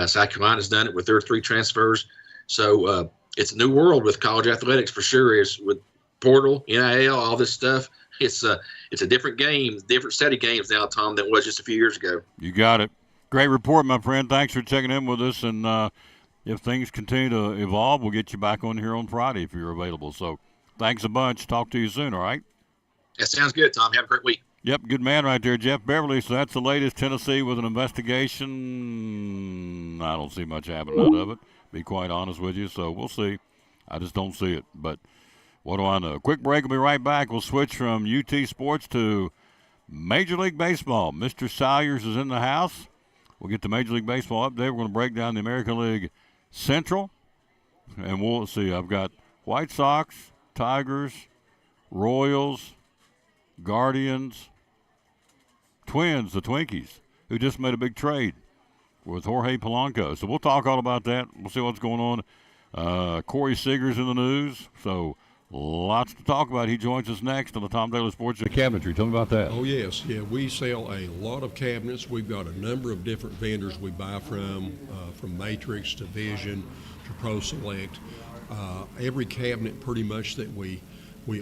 South Carolina's done it with their 3 transfers. So it's a new world with college athletics for sure. Is with portal, NIL, all this stuff. It's a different game, different set of games now, Tom, than it was just a few years ago. You got it. Great report, my friend. Thanks for checking in with us. And if things continue to evolve, we'll get you back on here on Friday if you're available. So thanks a bunch. Talk to you soon, all right? That sounds good, Tom. Have a great week. Yep, good man right there, Jeff Beverly. So that's the latest. Tennessee with an investigation. I don't see much happening out of it, be quite honest with you. So we'll see. I just don't see it. But what do I know? Quick break. We'll be right back. We'll switch from UT Sports to Major League Baseball. Mr. Salyers is in the house. We'll get to Major League Baseball update. We're going to break down the American League Central. And we'll see. I've got White Sox, Tigers, Royals, Guardians, Twins, the Twinkies, who just made a big trade with Jorge Polanco. So we'll talk all about that. We'll see what's going on. Corey Seager's in the news. So lots to talk about. He joins us next on the Tom Taylor Sports Cabinetry. Tell me about that. Oh, yes. Yeah, we sell a lot of cabinets. We've got a number of different vendors we buy from Matrix to Vision to Pro Select. Every cabinet pretty much that we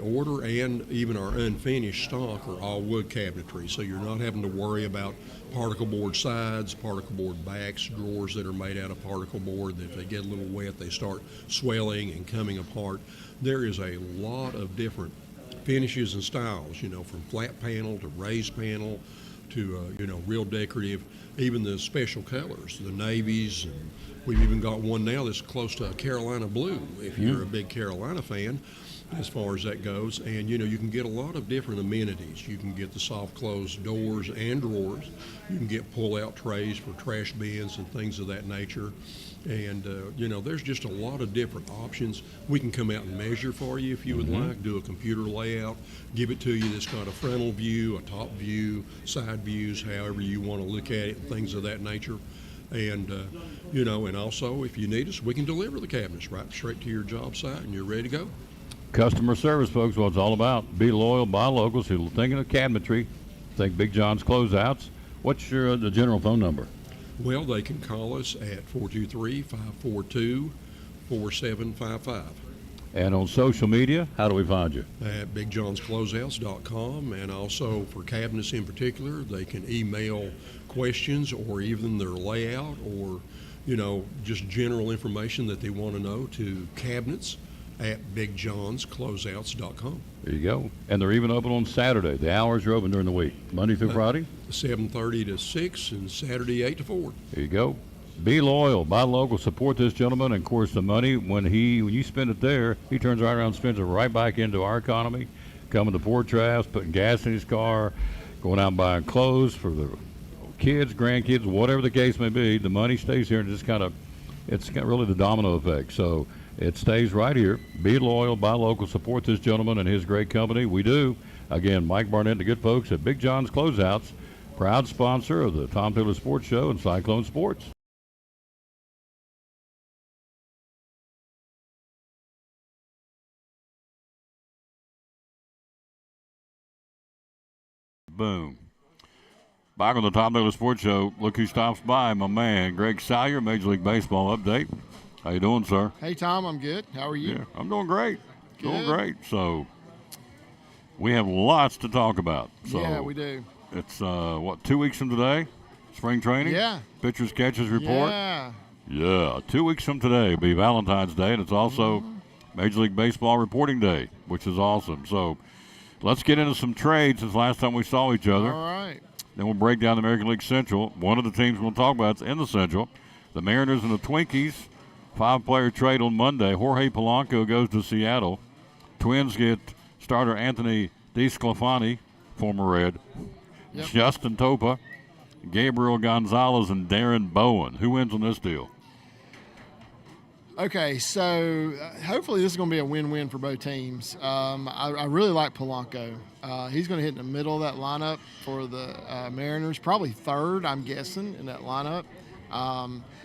order, and even our unfinished stock, are all wood cabinetry. So you're not having to worry about particle board sides, particle board backs, drawers that are made out of particle board that if they get a little wet, they start swelling and coming apart. There is a lot of different finishes and styles, from flat panel to raised panel to, real decorative, even the special colors, the navies. And we've even got one now that's close to a Carolina blue, if you're a big Carolina fan, as far as that goes. And, you can get a lot of different amenities. You can get the soft close doors and drawers. You can get pull-out trays for trash bins and things of that nature. And, there's just a lot of different options. We can come out and measure for you if you would like, do a computer layout, give it to you that's got a frontal view, a top view, side views, however you want to look at it, and things of that nature. And, and also if you need us, we can deliver the cabinets right straight to your job site and you're ready to go. Customer service, folks, what it's all about. Be loyal, buy locals who are thinking of cabinetry. Think Big John's Closeouts. What's the general phone number? Well, they can call us at 423-542-4755. And on social media, how do we find you? At BigJohn'sCloseouts.com, and also for cabinets in particular, they can email questions or even their layout or, just general information that they want to know to cabinets at BigJohn'sCloseouts.com. There you go. And they're even open on Saturday. The hours are open during the week, Monday through Friday? 7:30 to 6 and Saturday 8 to 4. There you go. Be loyal, buy local, support this gentleman, and of course the money, when you spend it there, he turns right around and spends it right back into our economy, coming to Port Trask, putting gas in his car, going out and buying clothes for the kids, grandkids, whatever the case may be. The money stays here and just it's got really the domino effect. So it stays right here. Be loyal, buy local, support this gentleman and his great company. We do. Again, Mike Barnett and the good folks at Big John's Closeouts, proud sponsor of the Tom Taylor Sports Show and Cyclone Sports. Boom. Back on the Tom Taylor Sports Show, look who stops by, my man, Greg Salyer, Major League Baseball update. How you doing, sir? Hey, Tom, I'm good. How are you? Yeah, I'm doing great. Good. Doing great. So we have lots to talk about. So yeah, we do. It's, 2 weeks from today? Spring training? Yeah. Pitchers, catchers report? Yeah. Yeah, 2 weeks from today will be Valentine's Day, and it's also Major League Baseball reporting day, which is awesome. So let's get into some trades since last time we saw each other. All right. Then we'll break down the American League Central. One of the teams we'll talk about is in the Central. The Mariners and the Twinkies. 5-player trade on Monday. Jorge Polanco goes to Seattle. Twins get starter Anthony DeSclafani, former Red. Yep. Justin Topa, Gabriel Gonzalez, and Darren Bowen. Who wins on this deal? Okay, so hopefully this is going to be a win-win for both teams. I really like Polanco. He's going to hit in the middle of that lineup for the Mariners, probably third, I'm guessing, in that lineup.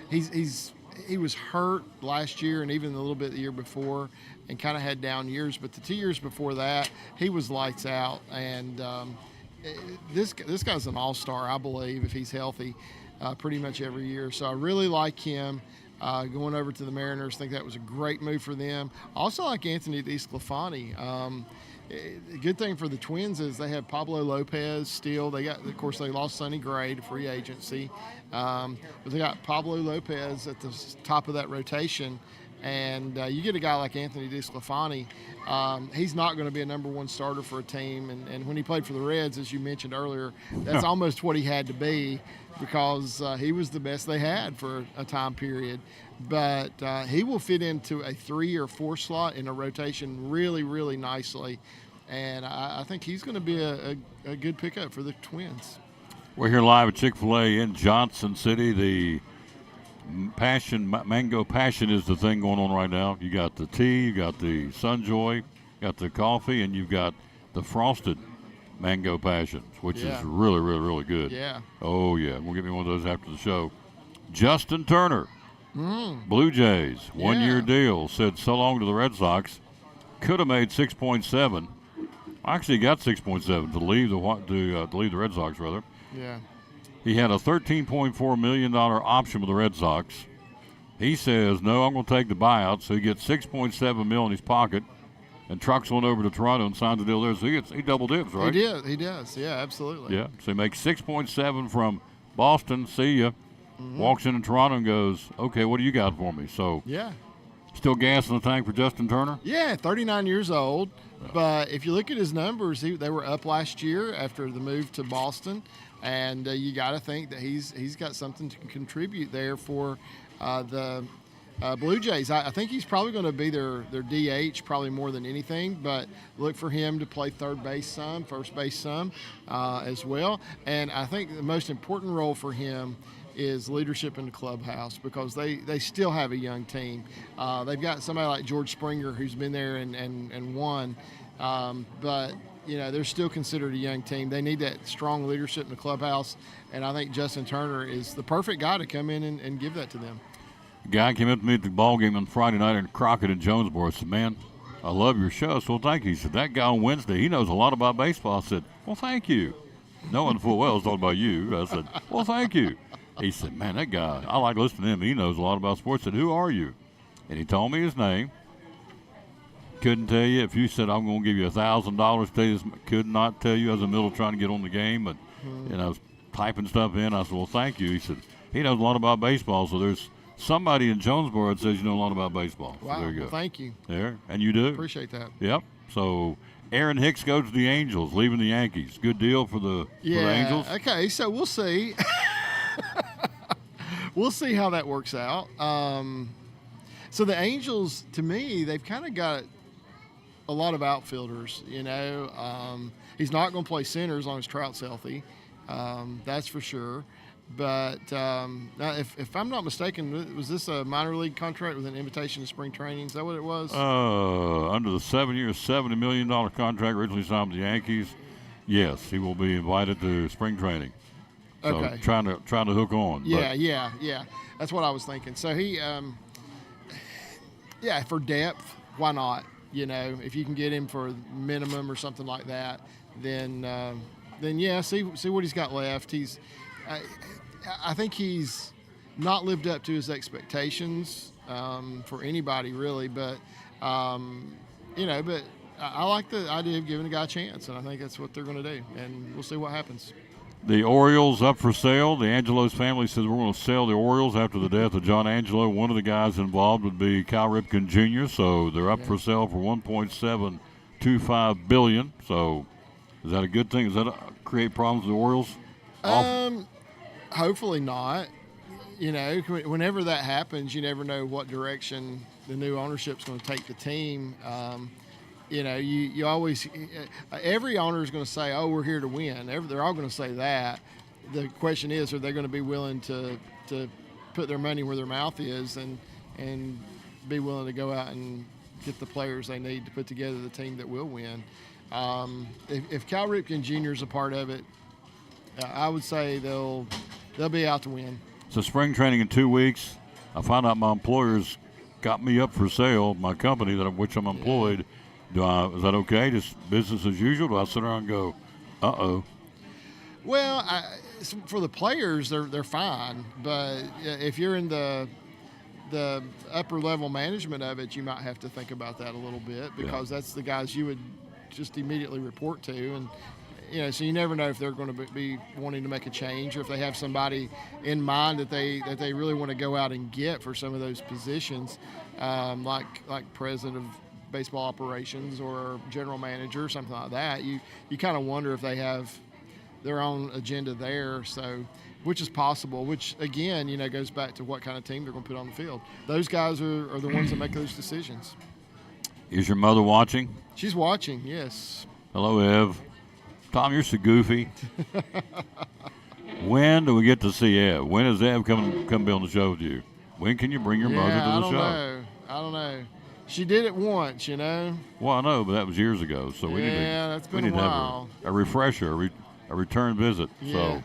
He was hurt last year and even a little bit the year before and kind of had down years. But the 2 years before that, he was lights out. And this guy's an all-star, I believe, if he's healthy, pretty much every year. So I really like him. Going over to the Mariners, I think that was a great move for them. I also like Anthony DeSclafani. The good thing for the Twins is they have Pablo Lopez still. They lost Sonny Gray to free agency, but they got Pablo Lopez at the top of that rotation. And you get a guy like Anthony DeSclafani, he's not going to be a number one starter for a team. And when he played for the Reds, as you mentioned earlier, that's almost what he had to be because he was the best they had for a time period. But he will fit into a 3 or 4 slot in a rotation really, really nicely. And I think he's going to be a good pickup for the Twins. We're here live at Chick-fil-A in Johnson City. The Mango Passion is the thing going on right now. You got the tea, you got the Sunjoy, got the coffee, and you've got the frosted Mango Passions, which is really, really, really good. Yeah. Oh, yeah. We'll get me one of those after the show. Justin Turner, Blue Jays, one-year deal, said so long to the Red Sox. Could have made 6.7. Actually got 6.7 to leave the Red Sox, rather. Yeah. He had a $13.4 million option with the Red Sox. He says, no, I'm going to take the buyout. So he gets $6.7 million in his pocket and trucks on over to Toronto and signs the deal there. So he double dips, right? He does. Yeah, absolutely. Yeah. So he makes 6.7 from Boston. See ya. Walks into Toronto and goes, okay, what do you got for me? So yeah. Still gas in the tank for Justin Turner? Yeah, 39 years old. But if you look at his numbers, they were up last year after the move to Boston. And you got to think that he's got something to contribute there for the Blue Jays. I think he's probably going to be their DH probably more than anything, but look for him to play third base some, first base some as well. And I think the most important role for him is leadership in the clubhouse because they still have a young team. They've got somebody like George Springer who's been there and won, but they're still considered a young team. They need that strong leadership in the clubhouse, and I think Justin Turner is the perfect guy to come in and give that to them. A guy came up to me at the ball game on Friday night in Crockett and Jonesboro. I said, man, I love your show. So thank you. He said, that guy on Wednesday, he knows a lot about baseball. I said, well, thank you. knowing full well I was talking about you. I said, well, thank you. He said, man, that guy, I like listening to him. He knows a lot about sports. I said, who are you? And he told me his name. Couldn't tell you. If you said, I'm going to give you $1,000, tell you, could not tell you. I was in the middle of trying to get on the game, but and I was typing stuff in. I said, well, thank you. He said, he knows a lot about baseball, so there's somebody in Jonesboro that says you know a lot about baseball. So Wow. there you go. Well, thank you. There, and you do. Appreciate that. Yep. So Aaron Hicks goes to the Angels, leaving the Yankees. Good deal for the Angels. Okay, so we'll see. We'll see how that works out. So the Angels, to me, they've kind of got a lot of outfielders. You know, he's not going to play center as long as Trout's healthy. That's for sure. But now, if I'm not mistaken, was this a minor league contract with an invitation to spring training? Is that what it was? Under the 7-year, $70 million contract originally signed with the Yankees, yes, he will be invited to spring training. So Okay. trying to hook on. Yeah. That's what I was thinking. So he, for depth, why not? You know, if you can get him for minimum or something like that, then yeah, see what he's got left. I think he's not lived up to his expectations for anybody really, but but I like the idea of giving a guy a chance, and I think that's what they're going to do, and we'll see what happens. The Orioles up for sale. The Angelos family says we're going to sell the Orioles after the death of John Angelo. One of the guys involved would be Cal Ripken Jr., so they're up for sale for $1.725 billion. So is that a good thing? Does that create problems with the Orioles? Hopefully not. You know, whenever that happens, you never know what direction the new ownership's going to take the team. You always every owner is going to say, "Oh, we're here to win." They're all going to say that. The question is, are they going to be willing to put their money where their mouth is and be willing to go out and get the players they need to put together the team that will win? If Cal Ripken Jr. is a part of it, I would say they'll be out to win. So spring training in 2 weeks. I found out my employer's got me up for sale, my company which I'm employed. Is that okay? Just business as usual? Do I sit around and go, uh-oh? Well, for the players, they're fine. But if you're in the upper level management of it, you might have to think about that a little bit because that's the guys you would just immediately report to. And, so you never know if they're going to be wanting to make a change or if they have somebody in mind that they really want to go out and get for some of those positions, like president of baseball operations or general manager or something like that. You kind of wonder if they have their own agenda there, so which is possible, which again, goes back to what kind of team they're going to put on the field. Those guys are the ones that make those decisions. Is your mother watching? She's watching, yes. Hello, Ev. Tom, you're so goofy. When do we get to see Ev? When is Ev come be on the show with you? When can you bring your mother to the show? I don't know. She did it once, Well, I know, but that was years ago. So we need to. That's been we need a to while. have a refresher, a return visit. Yeah. So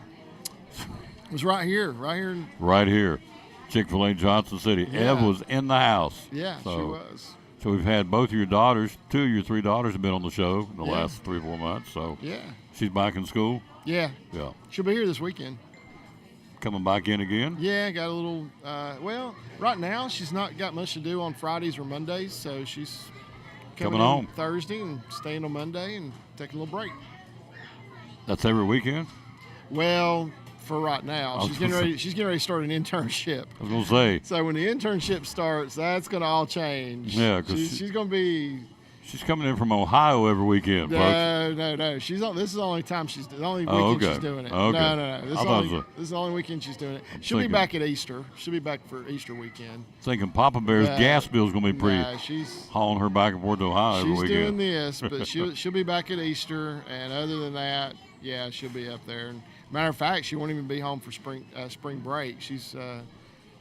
it was right here. Right here, Chick-fil-A, Johnson City. Yeah. Ev was in the house. Yeah, so, she was. So we've had both of your daughters, 2 of your 3 daughters have been on the show in the last 3 or 4 months. So she's back in school. Yeah. Yeah. She'll be here this weekend. Coming back in again? Yeah, got a little, right now she's not got much to do on Fridays or Mondays, so she's coming home Thursday and staying on Monday and taking a little break. That's every weekend? Well, for right now. She's getting ready to start an internship. I was going to say. So when the internship starts, that's going to all change. Yeah, because she's going to be... She's coming in from Ohio every weekend, folks. No. This is the only time she's doing it. Okay. No. This is the only weekend she's doing it. She'll be back at Easter. She'll be back for Easter weekend. Thinking Papa Bear's gas bill is going to be pretty. She's hauling her back and forth to Ohio every weekend. She's doing this, but she'll be back at Easter, and other than that, she'll be up there. And matter of fact, she won't even be home for spring break. She's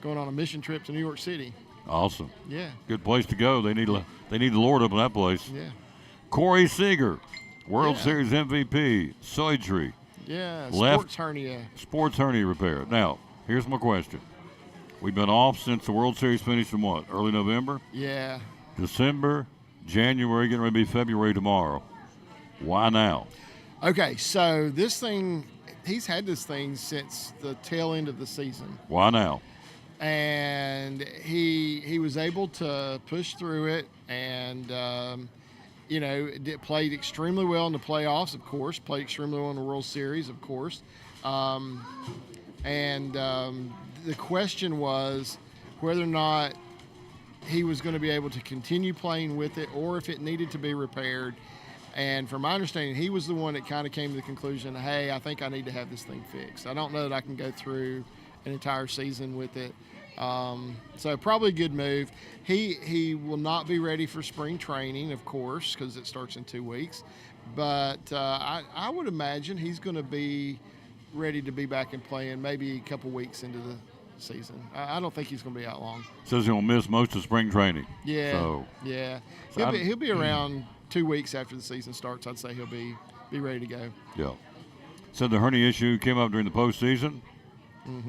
going on a mission trip to New York City. Awesome. Yeah. Good place to go. They need the Lord up in that place. Yeah. Corey Seager, World Series MVP, surgery. Yeah. Sports hernia repair. Now, here's my question. We've been off since the World Series finished in what? Early November? Yeah. December, January, getting ready to be February tomorrow. Why now? Okay, so this thing, he's had this thing since the tail end of the season. Why now? And he was able to push through it and, played extremely well in the playoffs, of course, played extremely well in the World Series, of course. The question was whether or not he was going to be able to continue playing with it or if it needed to be repaired. And from my understanding, he was the one that kind of came to the conclusion, hey, I think I need to have this thing fixed. I don't know that I can go through an entire season with it. So probably a good move. He will not be ready for spring training, of course, because it starts in 2 weeks. But I would imagine he's going to be ready to be back and playing maybe a couple weeks into the season. I don't think he's going to be out long. Says he'll miss most of spring training. Yeah, So, yeah. So He'll be around 2 weeks after the season starts. I'd say he'll be ready to go. yeah. Said the hernia issue came up during the postseason.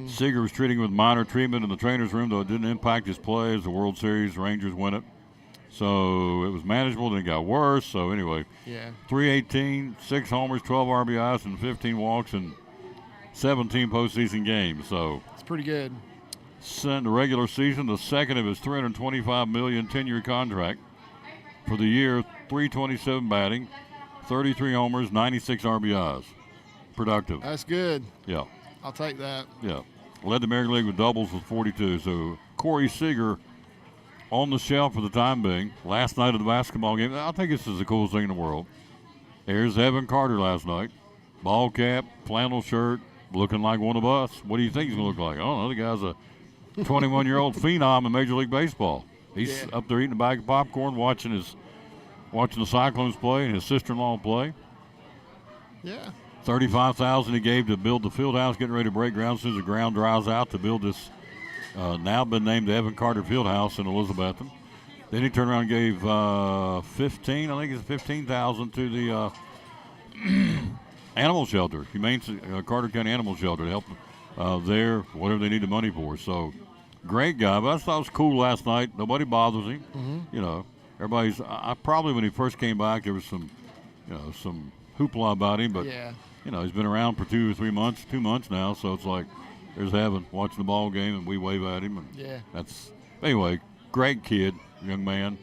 Seager was treating with minor treatment in the trainer's room, though it didn't impact his play as the World Series Rangers win it. So it was manageable, then it got worse. So anyway, Yeah. 318, 6 homers, 12 RBIs, and 15 walks in 17 postseason games. So It's pretty good. in the regular season, the second of his $325 million 10-year contract. For the year, 327 batting, 33 homers, 96 RBIs. Productive. That's good. Yeah. I'll take that. Yeah. Led the American League with doubles with 42. So Corey Seager on the shelf for the time being. Last night of the basketball game, I think this is the coolest thing in the world. Here's Evan Carter last night. Ball cap, flannel shirt, looking like one of us. What do you think he's going to look like? I don't know. The guy's a 21-year-old phenom in Major League Baseball. He's up there eating a bag of popcorn, watching the Cyclones play and his sister-in-law play. Yeah. $35,000 he gave to build the field house, getting ready to break ground as soon as the ground dries out to build this now been named the Evan Carter Field House in Elizabethton. Then he turned around and gave $15,000 to the animal shelter, Humane Carter County Animal Shelter, to help there, whatever they need the money for. So great guy, but I thought it was cool last night. Nobody bothers him. You know, everybody's. I probably when he first came back, there was some hoopla about him, but Yeah. he's been around for 2 or 3 months, 2 months now. So it's like there's Evan watching the ball game, and we wave at him. And Yeah. that's anyway. Great kid, young man,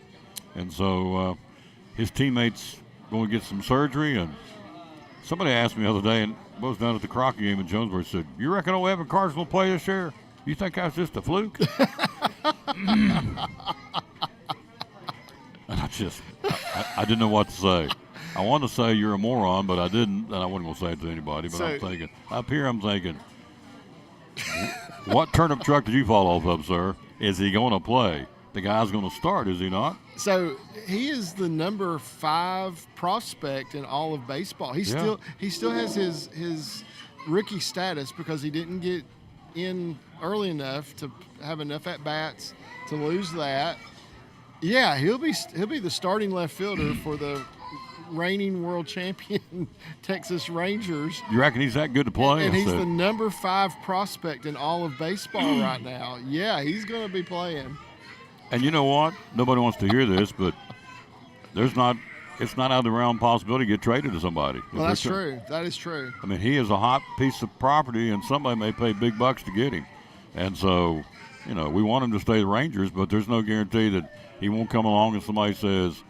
and so his teammates going to get some surgery. And somebody asked me the other day, and I was down at the Crockett game in Jonesboro, said, "You reckon old Evan Carter's going to play this year? You think that's just a fluke?" And I didn't know what to say. I wanted to say you're a moron, but I didn't, and I wasn't going to say it to anybody. But I'm thinking, what turnip truck did you fall off of, sir? Is he going to play? The guy's going to start, is he not? So he is the number 5 prospect in all of baseball. He still has his rookie status because he didn't get in early enough to have enough at bats to lose that. Yeah, he'll be the starting left fielder for the reigning world champion Texas Rangers. You reckon he's that good to play? And he's the number 5 prospect in all of baseball right now. Yeah, he's going to be playing. And you know what? Nobody wants to hear this, but it's not out of the realm of possibility to get traded to somebody. Well, that's true. That is true. I mean, he is a hot piece of property, and somebody may pay big bucks to get him. And so, we want him to stay the Rangers, but there's no guarantee that he won't come along and somebody says,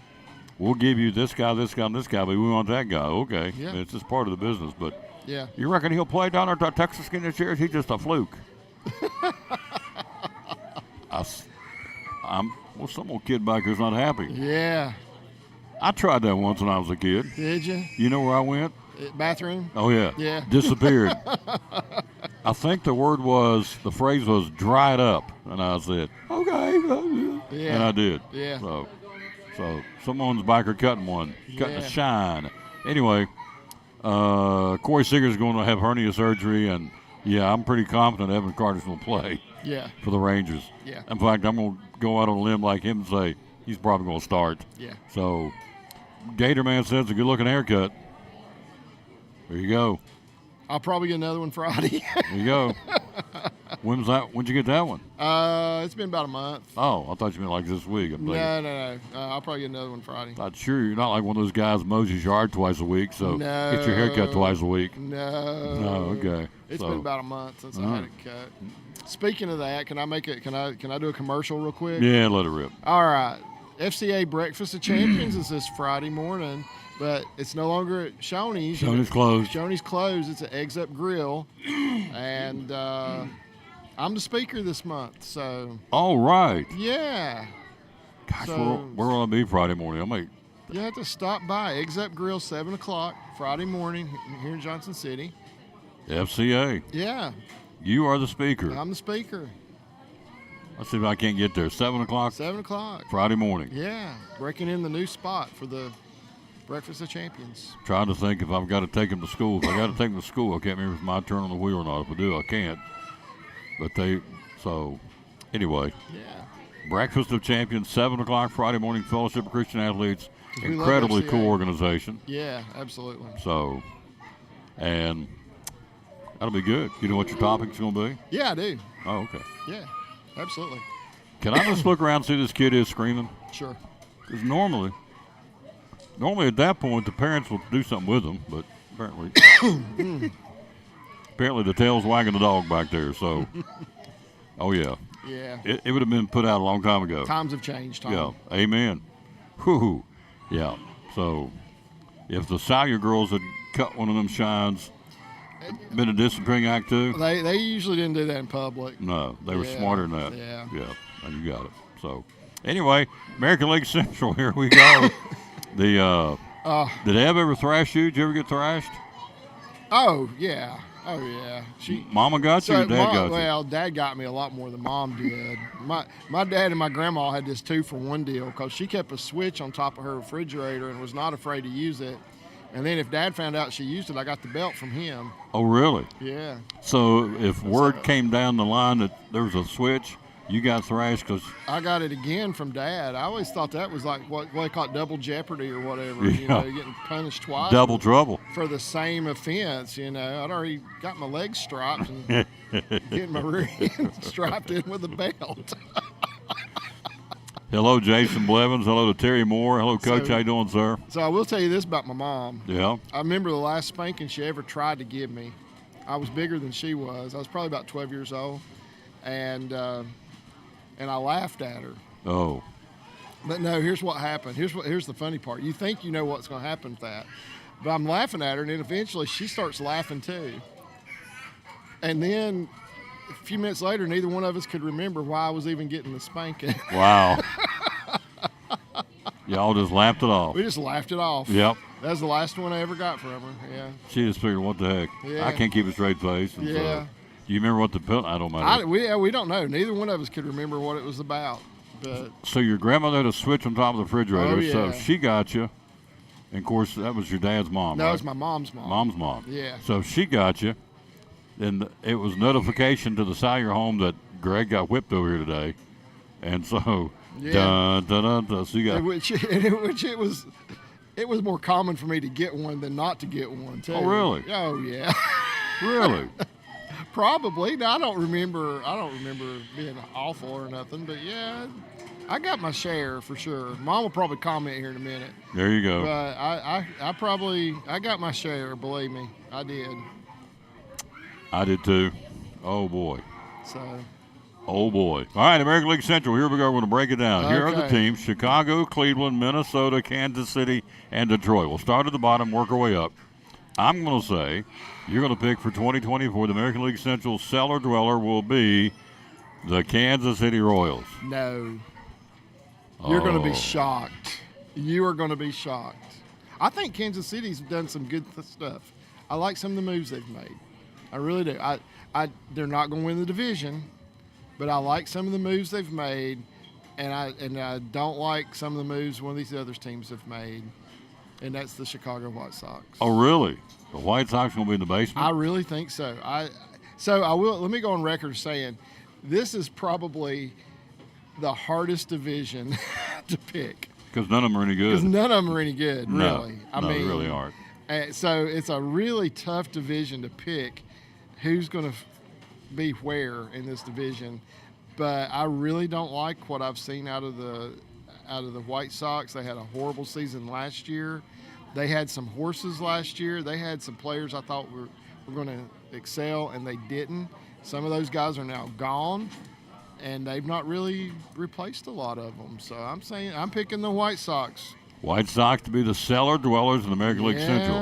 "We'll give you this guy, this guy, and this guy, but we want that guy." Okay, Yeah. it's just part of the business. But Yeah. you reckon he'll play down there at Texas Skin this year? Is he just a fluke? Some old kid back there's not happy. Yeah. I tried that once when I was a kid. Did you? You know where I went? Bathroom? Oh, yeah. Yeah. Disappeared. I think the phrase was dried up. And I said, okay. Yeah. And I did. Yeah. So someone's back or cutting Yeah. a shine. Anyway, Corey Seager's going to have hernia surgery. And, yeah, I'm pretty confident Evan Carter's going to play Yeah. for the Rangers. Yeah. In fact, I'm going to go out on a limb like him and say he's probably going to start. Yeah. So, Gator Man says it's a good-looking haircut. There you go. I'll probably get another one Friday. There you go. When's that? When'd you get that one? It's been about a month. Oh, I thought you meant like this week. I'm thinking, No. I'll probably get another one Friday. not sure. You're not like one of those guys mows his yard twice a week, so No. get your hair cut twice a week. No. No, okay. It's So- been about a month since I All had it cut. Speaking of that, can I make it? Can I do a commercial real quick? Yeah, let it rip. All right. FCA Breakfast of Champions is this Friday morning, but it's no longer at Shoney's. Shoney's closed. Shoney's closed. It's at Eggs Up Grill, and I'm the speaker this month. So All right. yeah, Gosh, So- where will I be Friday morning? I might. you have to stop by Eggs Up Grill 7 o'clock Friday morning here in Johnson City. FCA. Yeah, You are the speaker. I'm the speaker. Let's see if I can't get there. 7 o'clock 7 o'clock. Friday morning. Yeah, breaking in the new spot for the Breakfast of Champions. Trying to think if I've got to take him to school. If I got to take him to school, I can't remember if it's my turn on the wheel or not. If I do, I can't. But anyway, Yeah. Breakfast of Champions, 7 o'clock Friday morning, Fellowship of Christian Athletes. We love Incredibly FCA. cool organization. Yeah, absolutely. So, and that'll be good. You know what your topic's going to be? Yeah, I do. Oh, okay. Yeah, absolutely. Can I just look around and see this kid is screaming? Sure. Because normally at that point, the parents will do something with them, but apparently, the tail's wagging the dog back there. So, oh yeah, Yeah. it would have been put out a long time ago. Times have changed, Tom. Yeah, amen. Whoo, yeah. So, if the Salyer girls had cut one of them shines, been a disciplinary act too? They usually didn't do that in public. No, they were Yeah, smarter than that. yeah. And you got it. So, anyway, American League Central, here we go. Did Eb ever thrash you? Did you ever get thrashed? Oh yeah. Oh yeah. Mama got you or Dad got you? Well, Dad got me a lot more than Mom did. My dad and my grandma had this 2-for-1 deal because she kept a switch on top of her refrigerator and was not afraid to use it. And then if Dad found out she used it, I got the belt from him. Oh, really? Yeah. So if word came down the line that there was a switch, you got thrashed because I got it again from Dad. I always thought that was like what they call double jeopardy or whatever. Yeah. You know, getting punished twice double trouble. for the same offense. You know, I'd already got my legs strapped and getting my rear end strapped in with a belt. Hello, Jason Blevins. Hello to Terry Moore. Hello, Coach. So- How you doing, sir? So I will tell you this about my mom. Yeah. I remember the last spanking she ever tried to give me. I was bigger than she was. I was probably about 12 years old, and I laughed at her. Oh. But no, here's what happened. Here's the funny part. You think you know what's going to happen with that, but I'm laughing at her, and then eventually she starts laughing too. And then a few minutes later, neither one of us could remember why I was even getting the spanking. Wow. Y'all just laughed it off. We just laughed it off. Yep. That was the last one I ever got from her. Yeah. She just figured, what the heck? Yeah. I can't keep a straight face. And Yeah. So, do you remember what the pill? I don't matter. We don't know. Neither one of us could remember what it was about. But So your grandmother had a switch on top of the refrigerator. Oh, So yeah. she got you. And of course, that was your dad's mom, that right? was my mom's mom. Mom's mom. Yeah. So if she got you, then it was notification to the Salyer home that Greg got whipped over here today. And so, Yeah. dun, dun, dun, dun, so you got, Which it was more common for me to get one than not to get one too. Oh, really? Oh yeah. really? Probably. Now, I don't remember being awful or nothing, but yeah, I got my share for sure. Mom will probably comment here in a minute, There you go. but I got my share. Believe me, I did. I did too. Oh, boy. So Oh, boy. All right, American League Central. Here we go. We're going to break it down. Here are the Okay. teams: Chicago, Cleveland, Minnesota, Kansas City, and Detroit. We'll start at the bottom, work our way up. I'm going to say you're going to pick for 2024 the American League Central cellar dweller will be the Kansas City Royals. no, you're going to Oh. be shocked. You are going to be shocked. I think Kansas City's done some good stuff. I like some of the moves they've made. I really do. They're not going to win the division, but I like some of the moves they've made, and I don't like some of the moves one of these other teams have made, and that's the Chicago White Sox. Oh, really? The White Sox going to be in the basement? I really think so. Let me go on record saying this is probably the hardest division to pick Because none of them are any because good. none of them are any good, No, really. no, they really aren't. So it's a really tough division to pick who's going to beware in this division. But I really don't like what I've seen out of the White Sox. They had a horrible season last year. They had some horses last year. They had some players I thought were going to excel, and they didn't. Some of those guys are now gone, and they've not really replaced a lot of them. So I'm picking the White Sox. White Sox to be the cellar dwellers in the American League Central.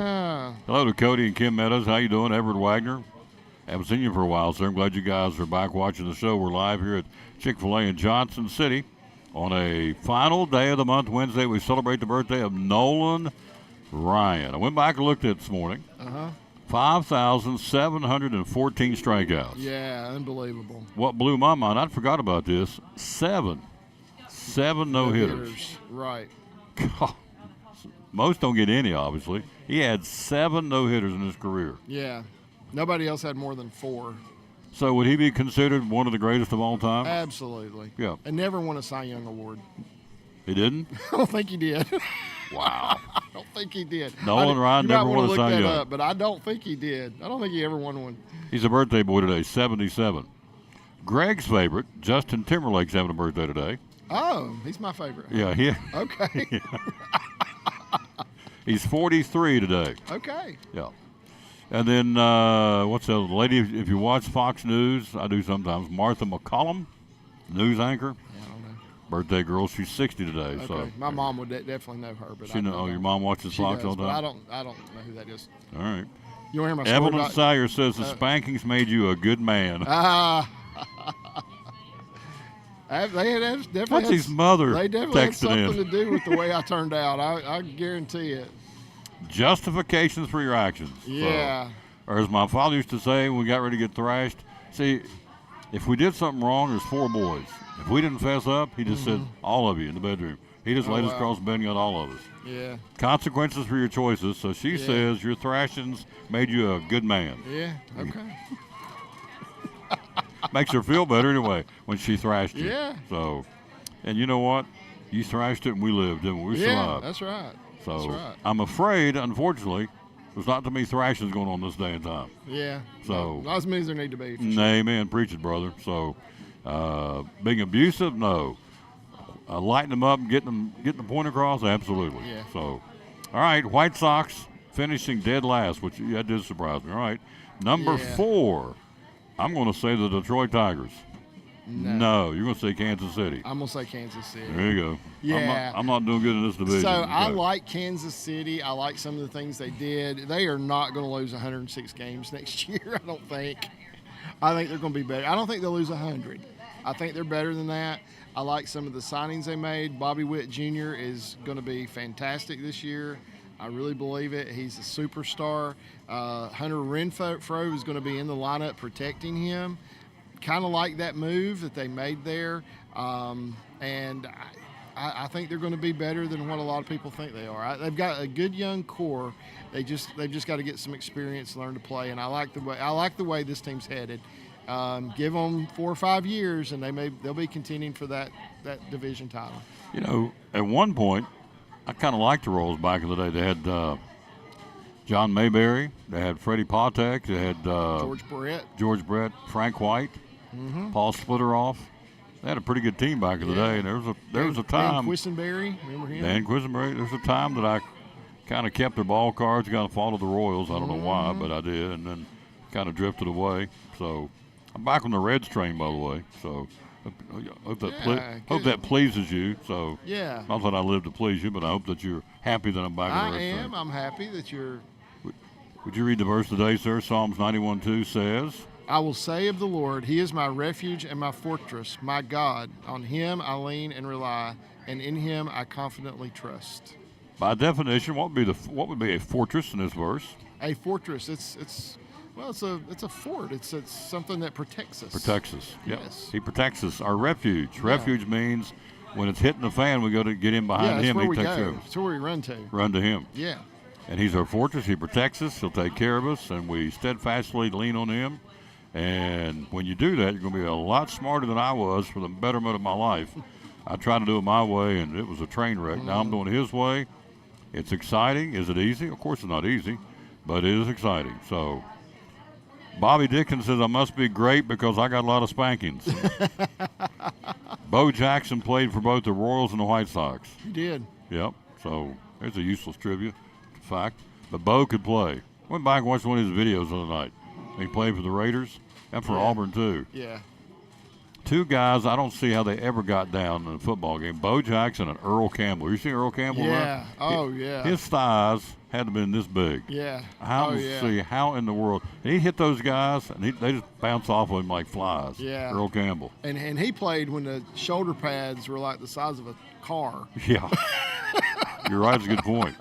Hello to Cody and Kim Meadows. How you doing? Everett Wagner. Haven't seen you for a while, sir. I'm glad you guys are back watching the show. We're live here at Chick-fil-A in Johnson City on a final day of the month, Wednesday. We celebrate the birthday of Nolan Ryan. I went back and looked at it this morning. 5,714 strikeouts. Yeah, unbelievable. What blew my mind, I forgot about this, seven no-hitters. Right. God. Most don't get any, obviously. He had 7 no-hitters in his career. Yeah. Nobody else had more than 4. So would he be considered one of the greatest of all time? Absolutely. Yeah. And never won a Cy Young Award. He didn't? I don't think he did. Wow. I don't think he did. Nolan Ryan never won a Cy Young. Up, but I don't think he did. I don't think he ever won one. He's a birthday boy today, 77. Greg's favorite, Justin Timberlake's having a birthday today. Oh, he's my favorite. Yeah, he. Okay. He's 43 today. Okay. Yeah. And then, what's the lady, if you watch Fox News, I do sometimes, Martha McCollum, news anchor. Yeah, I don't know. Birthday girl, she's 60 today. Okay. So My mom would definitely know her, but she know. Oh, your mom watches she Fox does, all the but time? I don't know who that is. All right. You want to hear my story Evelyn about? Sire says the spankings made you a good man. They definitely What's had, his mother They definitely had texting something in? to do with the way I turned out. I guarantee it. Justifications for your actions. Yeah. So, or as my father used to say when we got ready to get thrashed, see, if we did something wrong, there's 4 boys. If we didn't fess up, he just said, all of you in the bedroom. He just laid us across the bed and got all of us. Yeah. Consequences for your choices. So she says your thrashings made you a good man. Yeah. Okay. Makes her feel better anyway when she thrashed you. Yeah. So, and you know what? You thrashed it and we lived, didn't we? We Yeah, survived. that's right. So That's right. I'm afraid, unfortunately, there's not too many thrashings going on this day and time. Yeah. So- not as many as there need to be. For sure. Amen. Preach it, brother. So being abusive, no. Lighting them up and getting the point across, absolutely. Yeah. So, all right, White Sox finishing dead last, which that did surprise me. All right, number 4, I'm going to say the Detroit Tigers. No, you're going to say Kansas City. I'm going to say Kansas City. There you go. Yeah. I'm not doing good in this division. So I Okay. like Kansas City. I like some of the things they did. They are not going to lose 106 games next year, I don't think. I think they're going to be better. I don't think they'll lose 100. I think they're better than that. I like some of the signings they made. Bobby Witt Jr. is going to be fantastic this year. I really believe it. He's a superstar. Hunter Renfroe is going to be in the lineup protecting him. Kind of like that move that they made there. And I think they're going to be better than what a lot of people think they are. They've got a good young core. They've just got to get some experience, learn to play. And I like the way this team's headed. Give them 4 or 5 years, and they'll be contending for that division title. You know, at one point, I kind of liked the Royals back in the day. They had John Mayberry, they had Freddie Patek, they had George Brett, Frank White, Paul Splitteroff. They had a pretty good team back in the day, and there was a time. Dan Quisenberry, remember him? Dan Quisenberry. There was a time that I kind of kept their ball cards, kind of followed the Royals. I don't know why, but I did, and then kind of drifted away. So I'm back on the Reds train, by the way. So hope that pleases you. So Yeah. not that I live to please you, but I hope that you're happy that I'm back on the I Reds am. train. I'm happy that you're. Would you read the verse today, sir? Psalms 91:2 says, I will say of the Lord, He is my refuge and my fortress, my God. On Him I lean and rely, and in Him I confidently trust. by definition, what would be a fortress in this verse? A fortress. It's a fort. It's something that protects us. Protects us. Yep. Yes. He protects us. Our refuge. Refuge means when it's hitting the fan, we go to get in Yeah, behind that's him. where He we takes care go. of us. That's where we run to. Run to him. Yeah. And he's our fortress. He protects us. He'll take care of us, and we steadfastly lean on him. And when you do that, you're going to be a lot smarter than I was for the betterment of my life. I tried to do it my way, and it was a train wreck. Now I'm doing it his way. It's exciting. Is it easy? Of course it's not easy, but it is exciting. So Bobby Dickens says, I must be great because I got a lot of spankings. Bo Jackson played for both the Royals and the White Sox. He did. Yep. So there's a useless trivia fact. But Bo could play. Went back and watched one of his videos the other night. He played for the Raiders and for Auburn, too. Yeah. Two guys I don't see how they ever got down in a football game. Bo Jackson and Earl Campbell. You see Earl Campbell Yeah. run? Oh, yeah. His thighs had to have been this big. Yeah. How Oh, yeah. see how in the world he hit those guys and they just bounce off of him like flies. Yeah. Earl Campbell. And he played when the shoulder pads were like the size of a car. Yeah. You're right. It's a good point.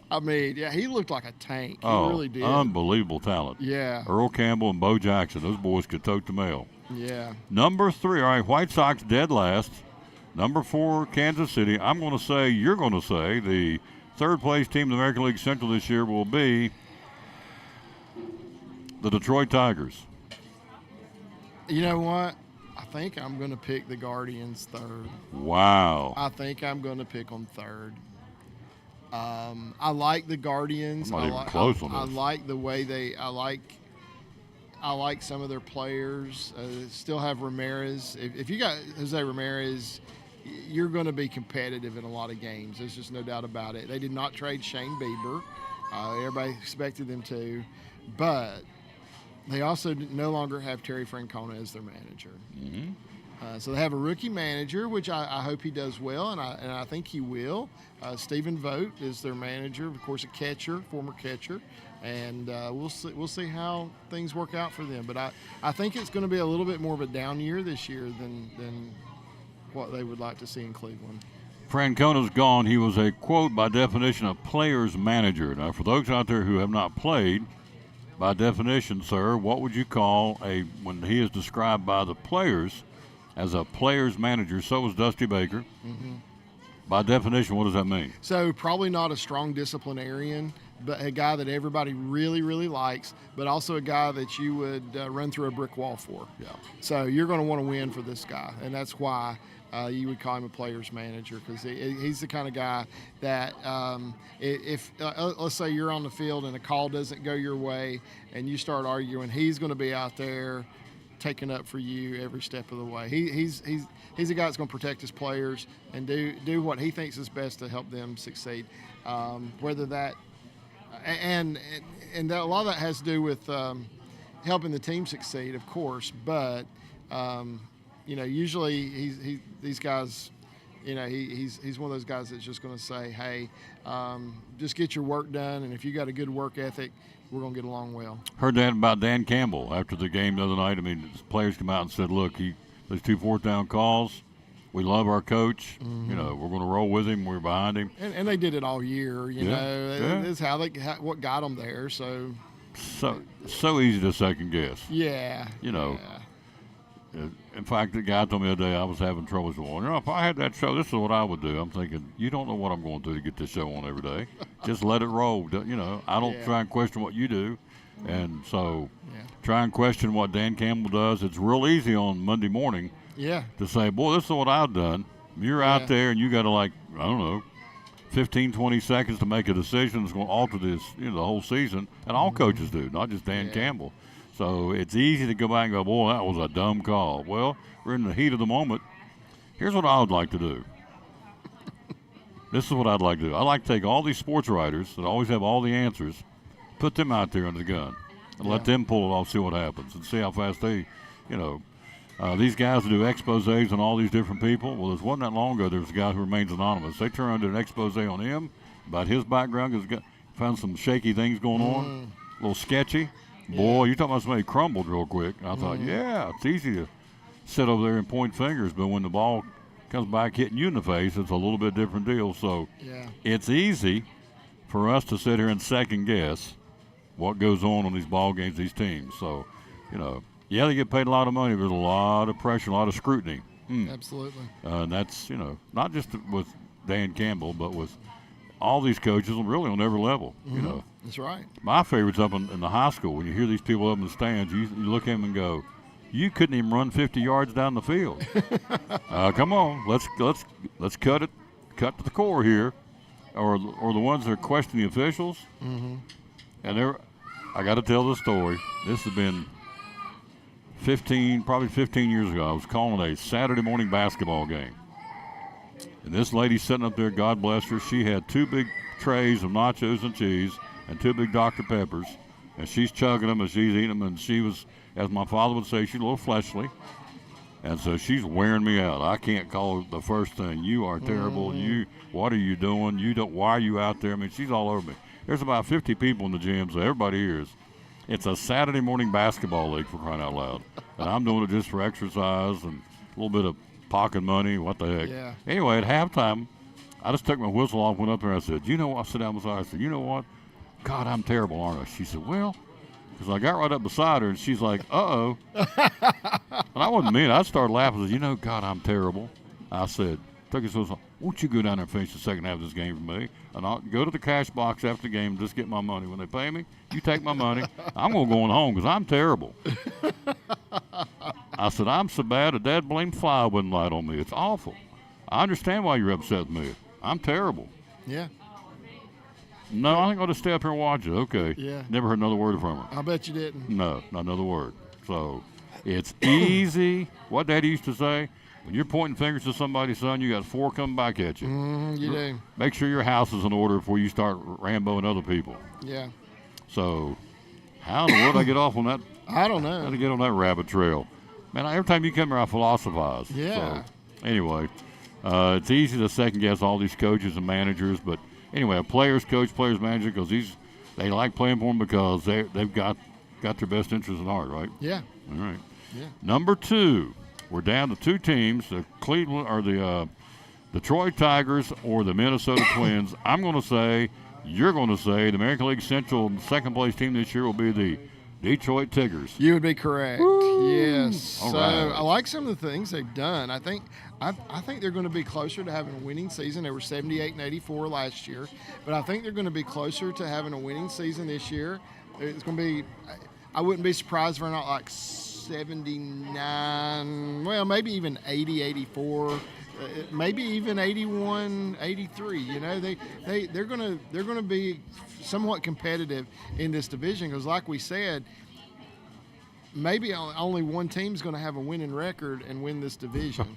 I mean, yeah, he looked like a tank. He Oh, really did. unbelievable talent. Yeah. Earl Campbell and Bo Jackson. Those boys could tote the mail. Yeah. Number 3. All right, White Sox dead last. Number 4, Kansas City. I'm going to say, you're going to say, the third place team in the American League Central this year will be the Detroit Tigers. You know what? I think I'm going to pick the Guardians third. Wow. I think I'm going to pick them third. I like the Guardians. I'm not I even like, close on I this. like the way I like some of their players. Still have Ramirez. If you got Jose Ramirez, you're going to be competitive in a lot of games. There's just no doubt about it. They did not trade Shane Bieber. Everybody expected them to, but they also no longer have Terry Francona as their manager. Mm-hmm. So they have a rookie manager, which I hope he does well, and I think he will. Stephen Vogt is their manager, of course, a catcher, former catcher, and we'll see how things work out for them. But I think it's going to be a little bit more of a down year this year than what they would like to see in Cleveland. Francona's gone. He was a, quote, by definition, a player's manager. Now, for those out there who have not played, by definition, sir, what would you call when he is described by the players as a player's manager? So was Dusty Baker. Mm-hmm. By definition, what does that mean? So probably not a strong disciplinarian, but a guy that everybody really, really likes, but also a guy that you would run through a brick wall for. Yeah. So you're going to want to win for this guy, and that's why you would call him a player's manager, because he's the kind of guy that if let's say you're on the field and a call doesn't go your way and you start arguing, he's going to be out there taking up for you every step of the way. He's a guy that's going to protect his players and do what he thinks is best to help them succeed. Whether that and that, a lot of that has to do with helping the team succeed, of course. But usually these guys, he's one of those guys that's just going to say, hey, just get your work done, and if you got a good work ethic, we're going to get along well. Heard that about Dan Campbell after the game the other night. I mean, the players come out and said, look, those 2 fourth down calls, we love our coach. Mm-hmm. We're going to roll with him. We're behind him. And they did it all year, you know. Yeah. It's what got them there. So easy to second guess. yeah, know. yeah. In fact, the guy told me the other day I was having trouble. He said, well, if I had that show, this is what I would do. I'm thinking, you don't know what I'm going to do to get this show on every day. Just let it roll. I don't try and question what you do. And so try and question what Dan Campbell does. It's real easy on Monday morning to say, boy, this is what I've done. You're out there and you got to 15, 20 seconds to make a decision that's going to alter this, the whole season. And all coaches do, not just Dan Campbell. So it's easy to go back and go, boy, that was a dumb call. Well, we're in the heat of the moment. Here's what I would like to do. This is what I'd like to do. I'd like to take all these sports writers that always have all the answers, put them out there under the gun, and let them pull it off, see what happens, and see how fast they, these guys who do exposés on all these different people. Well, it wasn't that long ago there was a guy who remains anonymous. They turned and did an expose on him about his background because found some shaky things going on, a little sketchy. Boy, you're talking about somebody crumbled real quick. And I thought, it's easy to sit over there and point fingers, but when the ball comes back hitting you in the face, it's a little bit different deal. So it's easy for us to sit here and second guess what goes on these ball games, these teams. So, they get paid a lot of money. There's a lot of pressure, a lot of scrutiny. Absolutely. And that's, not just with Dan Campbell, but with all these coaches really on every level, That's right. My favorite's up in the high school. When you hear these people up in the stands, you look at them and go, you couldn't even run 50 yards down the field. Come on, let's cut to the core here. Or the ones that are questioning the officials. Mm-hmm. And I got to tell this story. This has been probably 15 years ago. I was calling a Saturday morning basketball game. And this lady sitting up there, God bless her, she had 2 big trays of nachos and cheese and 2 big Dr. Peppers. And she's chugging them and she's eating them. And she was, as my father would say, she's a little fleshly. And so she's wearing me out. I can't call the first thing. You are terrible. What are you doing? Why are you out there? I mean, she's all over me. There's about 50 people in the gym, so everybody hears. It's a Saturday morning basketball league, for crying out loud. And I'm doing it just for exercise and a little bit of pocket money. What the heck? Yeah. Anyway, at halftime, I just took my whistle off, went up there, and I said, I sat down beside her. I said, you know what? God, I'm terrible, aren't I? She said, well, because I got right up beside her, and she's like, uh-oh. And I wasn't mean. I started laughing. I said, God, I'm terrible. I said, took his whistle, won't you go down there and finish the second half of this game for me? And I'll go to the cash box after the game and just get my money. When they pay me, you take my money. I'm going to go on home because I'm terrible. I said, I'm so bad a dad blamed fly wouldn't light on me. It's awful. I understand why you're upset with me. I'm terrible. Yeah. No, I think I'll just stay up here and watch it. Okay. Yeah. Never heard another word from her. I bet you didn't. No, not another word. So it's easy. What Daddy used to say, when you're pointing fingers to somebody, son, you got 4 coming back at you. You do. Make sure your house is in order before you start Ramboing other people. Yeah. So how in the world did I get off on that? I don't How know. to get on that rabbit trail? Man, every time you come here, I philosophize. Yeah. So, anyway, it's easy to second guess all these coaches and managers, but anyway, a player's coach, player's manager, because they like playing for them because they've got their best interests in heart, right? Yeah. All right. Yeah. Number 2, we're down to 2 teams: the Cleveland or the Detroit Tigers or the Minnesota Twins. I'm going to say, you're going to say, the American League Central second place team this year will be the Detroit Tigers. You would be correct. Yes. All So right. I like some of the things they've done. I think they're going to be closer to having a winning season. They were 78 and 84 last year, but I think they're going to be closer to having a winning season this year. It's going to be. I wouldn't be surprised if they're not like 79. Well, maybe even 80, 84. Maybe even 81, 83. You know, they're going to be somewhat competitive in this division because, like we said, maybe only one team's going to have a winning record and win this division.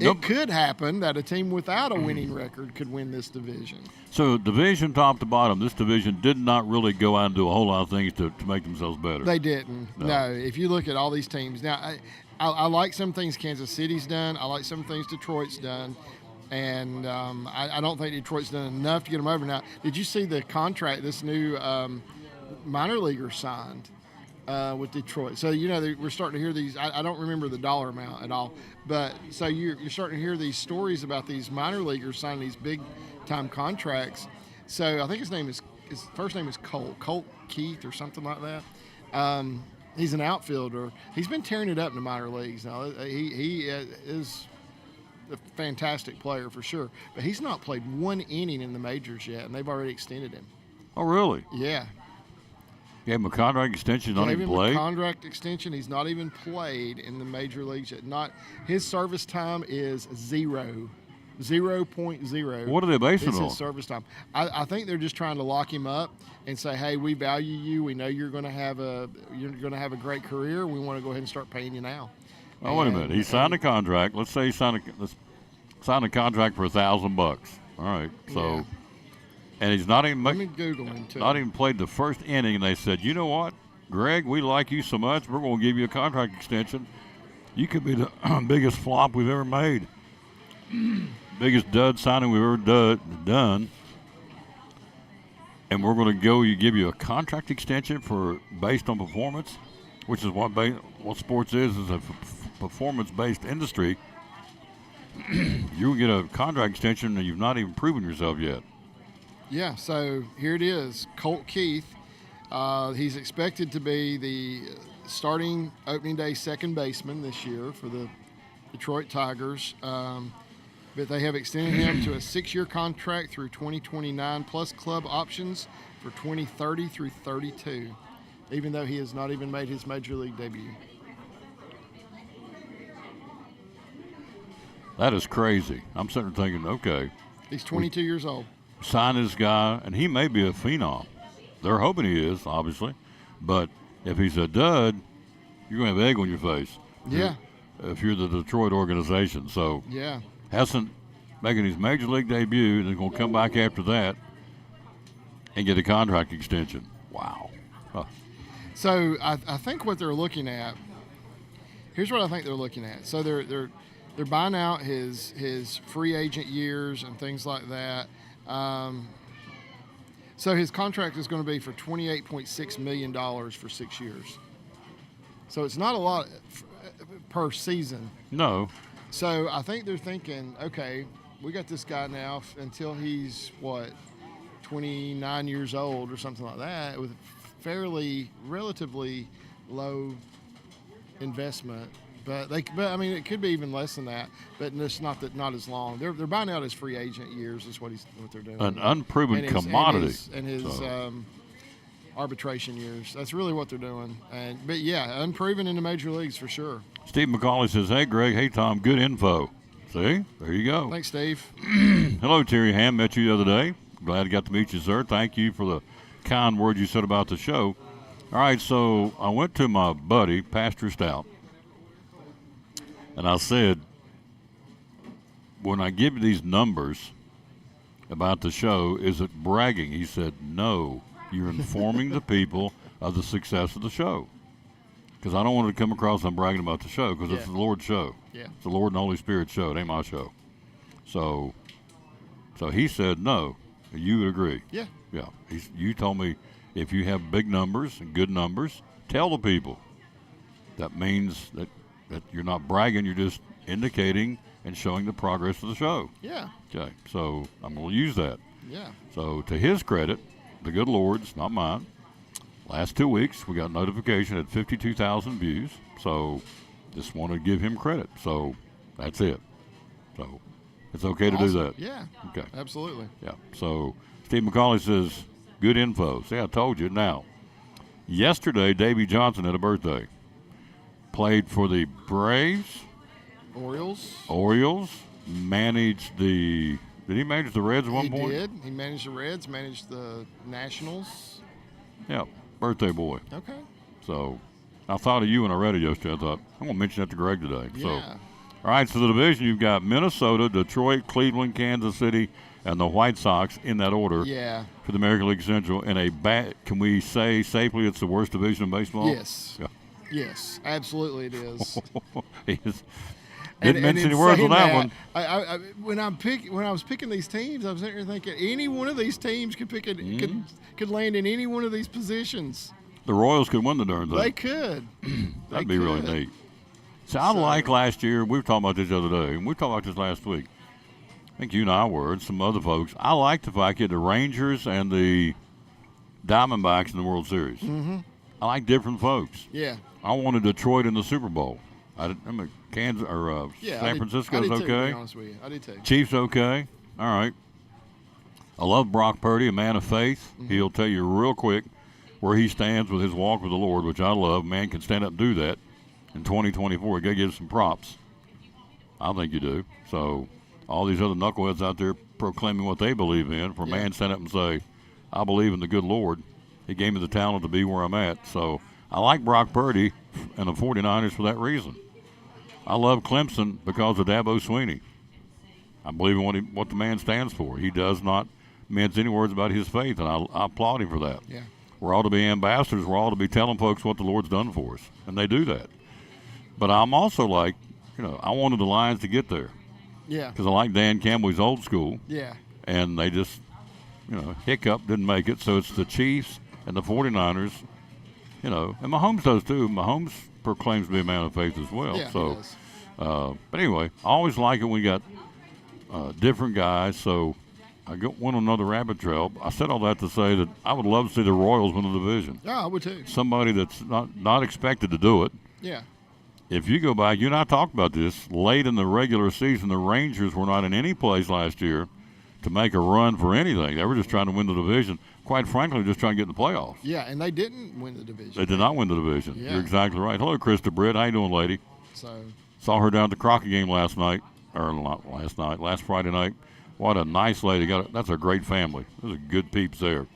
It could happen that a team without a winning record could win this division. So division top to bottom, this division did not really go out and do a whole lot of things to make themselves better. They didn't. No. If you look at all these teams now, I like some things Kansas City's done. I like some things Detroit's done. And I don't think Detroit's done enough to get them over. Now, did you see the contract this new minor leaguer signed with Detroit? So, you know, we're starting to hear these. I don't remember the dollar amount at all. But so you're starting to hear these stories about these minor leaguers signing these big-time contracts. So I think his first name is Colt Keith or something like that. He's an outfielder. He's been tearing it up in the minor leagues now. He is a fantastic player for sure, but he's not played one inning in the majors yet, and they've already extended him. Oh, really? Yeah. Gave him a contract extension, not Gave even him played? a contract extension. He's not even played in the major leagues yet. His service time is 0.0. What are they basing it It's on? his service time. I think they're just trying to lock him up and say, hey, we value you. We know you're going to have a great career. We want to go ahead and start paying you now. Oh, wait a minute. He signed a contract. Let's say he signed a contract for $1,000. All right. So, Yeah. and he's not even Let me Google him too. not even played the first inning, and they said, you know what, Greg, we like you so much, we're going to give you a contract extension. You could be the biggest flop we've ever made, biggest dud signing we've ever done, and we're going to give you a contract extension based on performance, which is what sports is a performance-based industry. You get a contract extension and you've not even proven yourself yet. Yeah, so here it is. Colt Keith. He's expected to be the starting opening day second baseman this year for the Detroit Tigers. But they have extended him to a 6-year contract through 2029 plus club options for 2030 through 32, even though he has not even made his major league debut. That is crazy. I'm sitting there thinking, okay, He's 22 years old. sign this guy, and he may be a phenom. They're hoping he is, obviously. But if he's a dud, you're going to have egg on your face. Yeah. If you're the Detroit organization. So Yeah. Hesson making his major league debut, and they're going to come back after that and get a contract extension. Wow. Huh. So I think what they're looking at. Here's what I think they're looking at. So they're buying out his free agent years and things like that. So his contract is going to be for $28.6 million for 6 years. So it's not a lot per season. No. So I think they're thinking, okay, we got this guy now until he's 29 years old or something like that, with fairly relatively low investment. But I mean, it could be even less than that. But it's not as long. They're buying out his free agent years. Is what they're doing. An unproven commodity. And his arbitration years. That's really what they're doing. But yeah, unproven in the major leagues for sure. Steve McCauley says, "Hey, Greg. Hey, Tom. Good info." See, there you go. Thanks, Steve. Hello, Terry Ham. Met you the other day. Glad I got to meet you, sir. Thank you for the kind words you said about the show. All right, so I went to my buddy, Pastor Stout, and I said, when I give you these numbers about the show, is it bragging? He said, no, you're informing the people of the success of the show. Because I don't want it to come across I'm bragging about the show, because it's the Lord's show. Yeah. It's the Lord and Holy Spirit show. It ain't my show. So he said, no, you would agree. Yeah. Yeah. You told me if you have big numbers and good numbers, tell the people. That means that you're not bragging, you're just indicating and showing the progress of the show. Yeah. Okay. So I'm going to use that. Yeah. So to his credit, the good Lord's, not mine, last 2 weeks we got notification at 52,000 views. So just want to give him credit. So that's it. So it's okay to do Awesome. that. Yeah. Okay. Absolutely. Yeah. So Steve McCauley says, good info. See, I told you. Now, yesterday, Davey Johnson had a birthday. Played for the Braves. Orioles. Managed did he manage the Reds at one point? He did. He managed the Reds, managed the Nationals. Yeah. Birthday boy. Okay. So I thought of you when I read it yesterday. I thought, I'm going to mention that to Greg today. Yeah. So, all right, so the division, you've got Minnesota, Detroit, Cleveland, Kansas City, and the White Sox in that order. Yeah. For the American League Central. And can we say safely it's the worst division in baseball? Yes. Yeah. Yes, absolutely it is. Didn't mention any words on that one. When I was picking these teams, I was sitting there thinking any one of these teams could could land in any one of these positions. The Royals could win the darn thing. They could. That'd be really neat. So I like last year. We were talking about this the other day, and we talked about this last week. I think you and I were, and some other folks. I like the fact that the Rangers and the Diamondbacks in the World Series. Mm-hmm. I like different folks. Yeah. I wanted Detroit in the Super Bowl. Kansas or San Francisco's okay. To be honest with you. I did too. Chiefs okay. All right. I love Brock Purdy, a man of faith. Mm-hmm. He'll tell you real quick where he stands with his walk with the Lord, which I love. Man can stand up and do that in 2024. You got to give some props. I think you do. So all these other knuckleheads out there proclaiming what they believe in, for a man stand up and say, I believe in the good Lord. He gave me the talent to be where I'm at. So I like Brock Purdy and the 49ers for that reason. I love Clemson because of Dabo Swinney. I believe in what the man stands for. He does not mince any words about his faith, and I applaud him for that. Yeah. We're all to be ambassadors. We're all to be telling folks what the Lord's done for us, and they do that. But I'm also like, I wanted the Lions to get there. Yeah. Because I like Dan Campbell's old school. Yeah. And they just, hiccup, didn't make it. So it's the Chiefs and the 49ers, and Mahomes does too. Mahomes proclaims to be a man of faith as well. Yeah, so, he does. But anyway, I always like it when we got different guys. So I went on another rabbit trail. I said all that to say that I would love to see the Royals win the division. Yeah, I would too. Somebody that's not expected to do it. Yeah. If you go back, you and I talked about this, late in the regular season, the Rangers were not in any place last year to make a run for anything. They were just trying to win the division. Quite frankly, just trying to get in the playoffs. Yeah, and they didn't win the division. They did not win the division. Yeah. You're exactly right. Hello, Krista Britt. How you doing, lady? So Saw her down at the Crockett game last Friday night. What a nice lady. That's a great family. There's a good peeps there.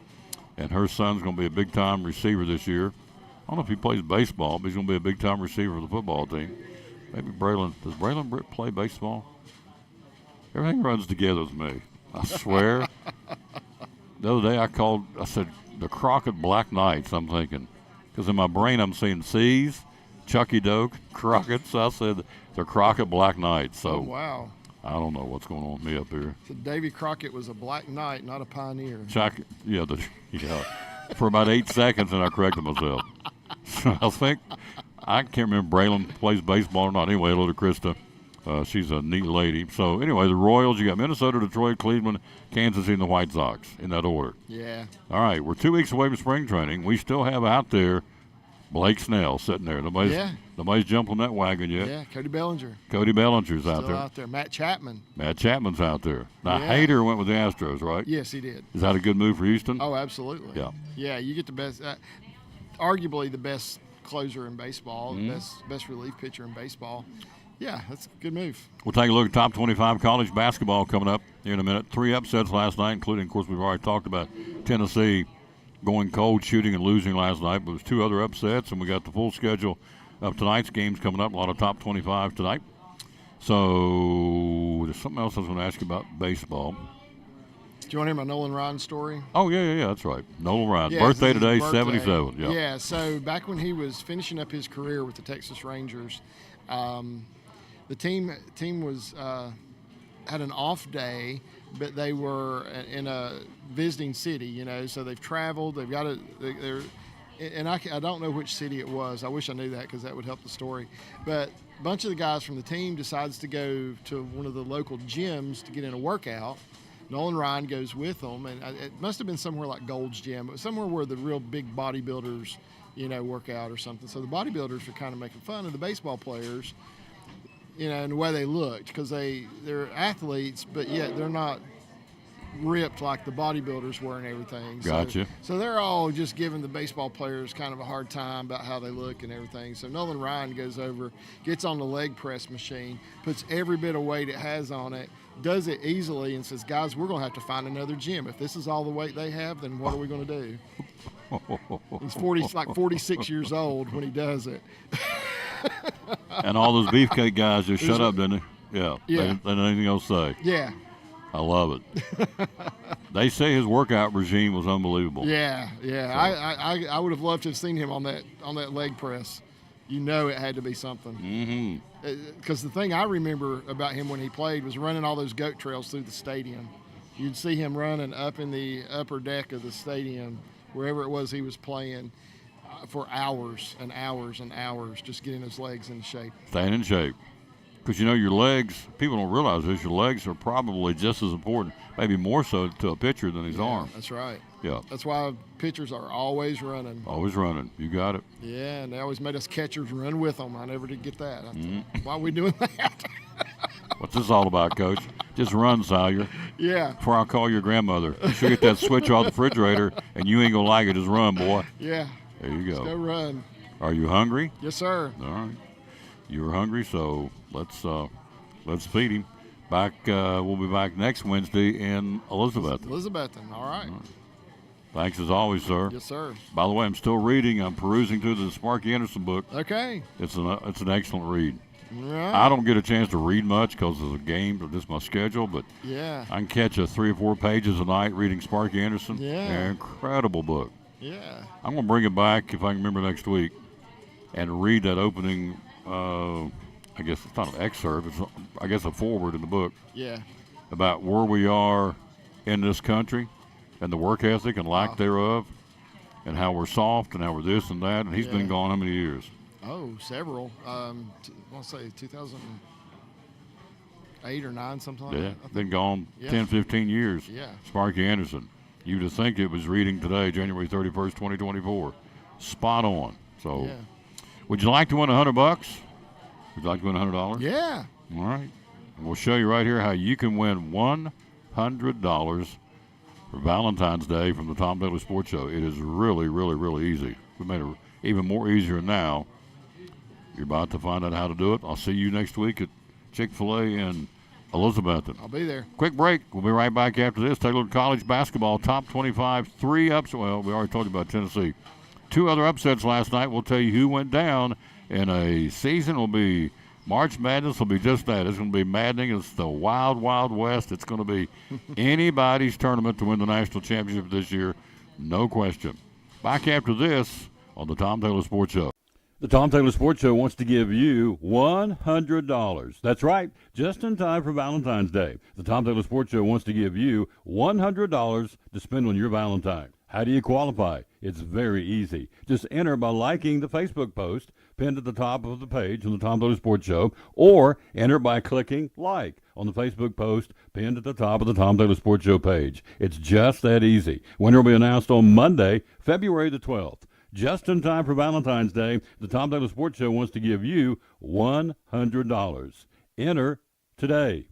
And her son's going to be a big-time receiver this year. I don't know if he plays baseball, but he's going to be a big-time receiver for the football team. Maybe Braylon. Does Braylon Britt play baseball? Everything runs together with me. I swear. The other day I said, the Crockett Black Knights, I'm thinking. Because in my brain I'm seeing C's, Chucky Doak, Crockett. So I said, the Crockett Black Knights. So Oh, wow. I don't know what's going on with me up here. So Davy Crockett was a black knight, not a pioneer. Chuck, yeah. For about 8 seconds, and I corrected myself. I think, I can't remember Braylon plays baseball or not. Anyway, hello to Krista. She's a neat lady. So, anyway, the Royals, you got Minnesota, Detroit, Cleveland, Kansas City, and the White Sox in that order. Yeah. All right, we're 2 weeks away from spring training. We still have out there Blake Snell sitting there. Nobody's jumped on that wagon yet. Yeah, Cody Bellinger. Cody Bellinger's Still out there. out there. Matt Chapman. Matt Chapman's out there. Now, Yeah. Hader went with the Astros, right? Yes, he did. Is that a good move for Houston? Oh, absolutely. Yeah. Yeah, you get the best, arguably the best closer in baseball, Mm-hmm. the best relief pitcher in baseball. Yeah, that's a good move. We'll take a look at top 25 college basketball coming up here in a minute. 3 upsets last night, including, of course, we've already talked about Tennessee going cold, shooting, and losing last night. But there's 2 other upsets, and we got the full schedule of tonight's games coming up. A lot of top 25 tonight. So there's something else I was going to ask you about baseball. Do you want to hear my Nolan Ryan story? Oh, yeah, that's right. Nolan Ryan. Yeah, birthday this is his today, birthday. 77. Yeah. Yeah, so back when he was finishing up his career with the Texas Rangers, the team was had an off day, but they were in a visiting city, you know, so they've traveled. They've got and I don't know which city it was. I wish I knew that because that would help the story. But a bunch of the guys from the team decides to go to one of the local gyms to get in a workout. Nolan Ryan goes with them, and it must have been somewhere like Gold's Gym, but somewhere where the real big bodybuilders, you know, work out or something. So the bodybuilders are kind of making fun of the baseball players, you know, and the way they looked, because they're athletes, but yet they're not ripped like the bodybuilders were and everything. Gotcha. So they're all just giving the baseball players kind of a hard time about how they look and everything. So Nolan Ryan goes over, gets on the leg press machine, puts every bit of weight it has on it, does it easily, and says, guys, we're going to have to find another gym. If this is all the weight they have, then what are we going to do? He's 46 years old when he does it. And all those beefcake guys just shut up, didn't they? Yeah. Yeah. They didn't have anything else to say. Yeah. I love it. They say his workout regime was unbelievable. Yeah. I would have loved to have seen him on that leg press. You know it had to be something. Mm-hmm. Because the thing I remember about him when he played was running all those goat trails through the stadium. You'd see him running up in the upper deck of the stadium, wherever it was he was playing, for hours and hours and hours, just getting his legs in shape. Staying in shape. Because, you know, your legs, people don't realize this, your legs are probably just as important, maybe more so to a pitcher than his arm. That's right. Yeah. That's why pitchers are always running. Always running. You got it. Yeah, and they always made us catchers run with them. I never did get that. Why are we doing that? What's this all about, Coach? Just run, Sawyer. Yeah. Before I call your grandmother. She'll get that switch off the refrigerator, and you ain't going to like it. Just run, boy. Yeah. There you Go go. run. Are you hungry? Yes, sir. All right. You were hungry, so let's feed him. We'll be back next Wednesday in Elizabeth. Elizabethton. All right. Thanks as always, sir. Yes, sir. By the way, I'm still reading. I'm perusing through the Sparky Anderson book. Okay. It's an excellent read. Right. I don't get a chance to read much because of the game or just my schedule, but Yeah. I can catch 3 or 4 pages a night reading Sparky Anderson. Yeah. Incredible book. Yeah. I'm going to bring it back if I can remember next week and read that opening. I guess it's not an excerpt. It's, I guess, a foreword in the book Yeah. about where we are in this country and the work ethic and lack thereof, and how we're soft and how we're this and that. And he's been Yeah. gone how many years? Oh, several. I want to say 2008 or 9, something like Yeah, that. I think. been gone Yeah. 10, 15 years. Yeah. Sparky Anderson. You'd have think it was reading today, January 31st, 2024. Spot on. So, Yeah. would you like to win $100? Would you like to win $100? Yeah. All right. And we'll show you right here how you can win $100 for Valentine's Day from the Tom Daly Sports Show. It is really, really, really easy. We made it even more easier now. You're about to find out how to do it. I'll see you next week at Chick-fil-A in Elizabethton. I'll be there. Quick break. We'll be right back after this. Take a look at college basketball. Top 25, 3 ups. Well, we already told you about Tennessee. two other upsets last night. We'll tell you who went down. And a season will be March Madness will be just that. It's going to be maddening. It's the wild, wild west. It's going to be anybody's tournament to win the national championship this year, no question. Back after this on the Tom Taylor Sports Show. The Tom Taylor Sports Show wants to give you $100. That's right, just in time for Valentine's Day. The Tom Taylor Sports Show wants to give you $100 to spend on your Valentine. How do you qualify? It's very easy. Just enter by liking the Facebook post pinned at the top of the page on the Tom Taylor Sports Show, or enter by clicking like on the Facebook post pinned at the top of the Tom Taylor Sports Show page. It's just that easy. Winner will be announced on Monday, February the 12th. Just in time for Valentine's Day, the Tom Taylor Sports Show wants to give you $100. Enter today.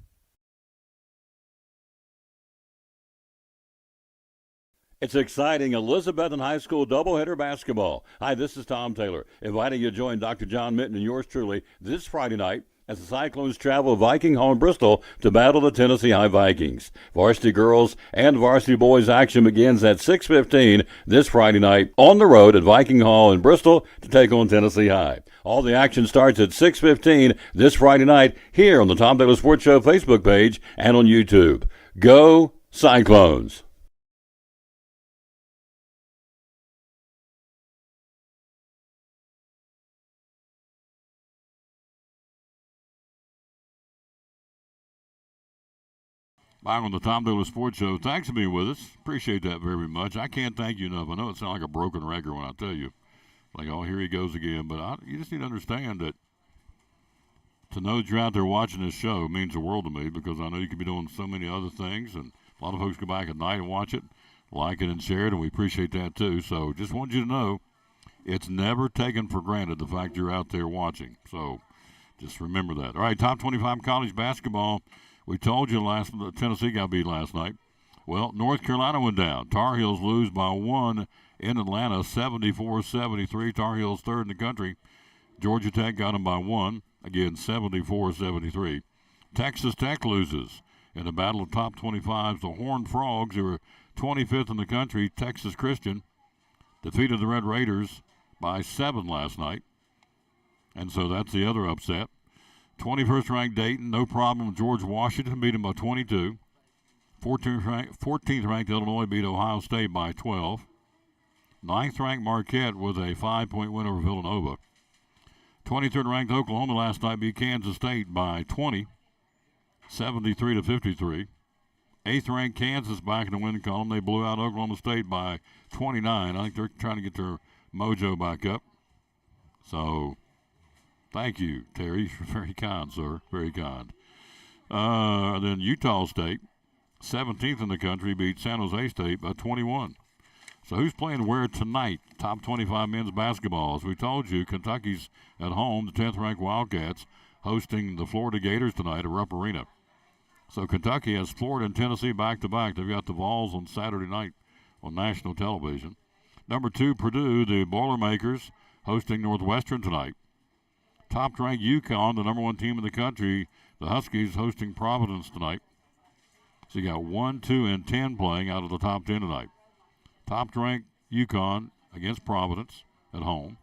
It's exciting Elizabethton High School doubleheader basketball. Hi, this is Tom Taylor, inviting you to join Dr. John Minton and yours truly this Friday night as the Cyclones travel to Viking Hall in Bristol to battle the Tennessee High Vikings. Varsity girls and varsity boys action begins at 6:15 this Friday night on the road at Viking Hall in Bristol to take on Tennessee High. All the action starts at 6:15 this Friday night here on the Tom Taylor Sports Show Facebook page and on YouTube. Go Cyclones! Back on the Tom Taylor Sports Show. Thanks for being with us. Appreciate that very much. I can't thank you enough. I know it sounds like a broken record when I tell you, like, oh, here he goes again. But you just need to understand that to know that you're out there watching this show means the world to me, because I know you could be doing so many other things, and a lot of folks go back at night and watch it, like it and share it, and we appreciate that too. So just want you to know it's never taken for granted the fact you're out there watching. So just remember that. All right, top 25 college basketball. We told you Tennessee got beat last night. Well, North Carolina went down. Tar Heels lose by 1 in Atlanta, 74-73. Tar Heels third in the country. Georgia Tech got them by 1, again, 74-73. Texas Tech loses in a battle of top 25s. The Horned Frogs, who are 25th in the country, Texas Christian, defeated the Red Raiders by 7 last night. And so that's the other upset. 21st ranked Dayton, no problem. George Washington beat them by 22. 14th ranked Illinois beat Ohio State by 12. 9th ranked Marquette with a 5-point win over Villanova. 23rd ranked Oklahoma last night beat Kansas State by 20, 73-53. 8th ranked Kansas back in the win column. They blew out Oklahoma State by 29. I think they're trying to get their mojo back up. So thank you, Terry. You're very kind, sir. Very kind. Then Utah State, 17th in the country, beat San Jose State by 21. So who's playing where tonight? Top 25 men's basketball. As we told you, Kentucky's at home. The 10th-ranked Wildcats hosting the Florida Gators tonight at Rupp Arena. So Kentucky has Florida and Tennessee back-to-back. They've got the Vols on Saturday night on national television. Number 2, Purdue, the Boilermakers, hosting Northwestern tonight. Top-ranked UConn, the number 1 team in the country, the Huskies, hosting Providence tonight. So you got 1, 2, and 10 playing out of the top 10 tonight. Top-ranked UConn against Providence at home.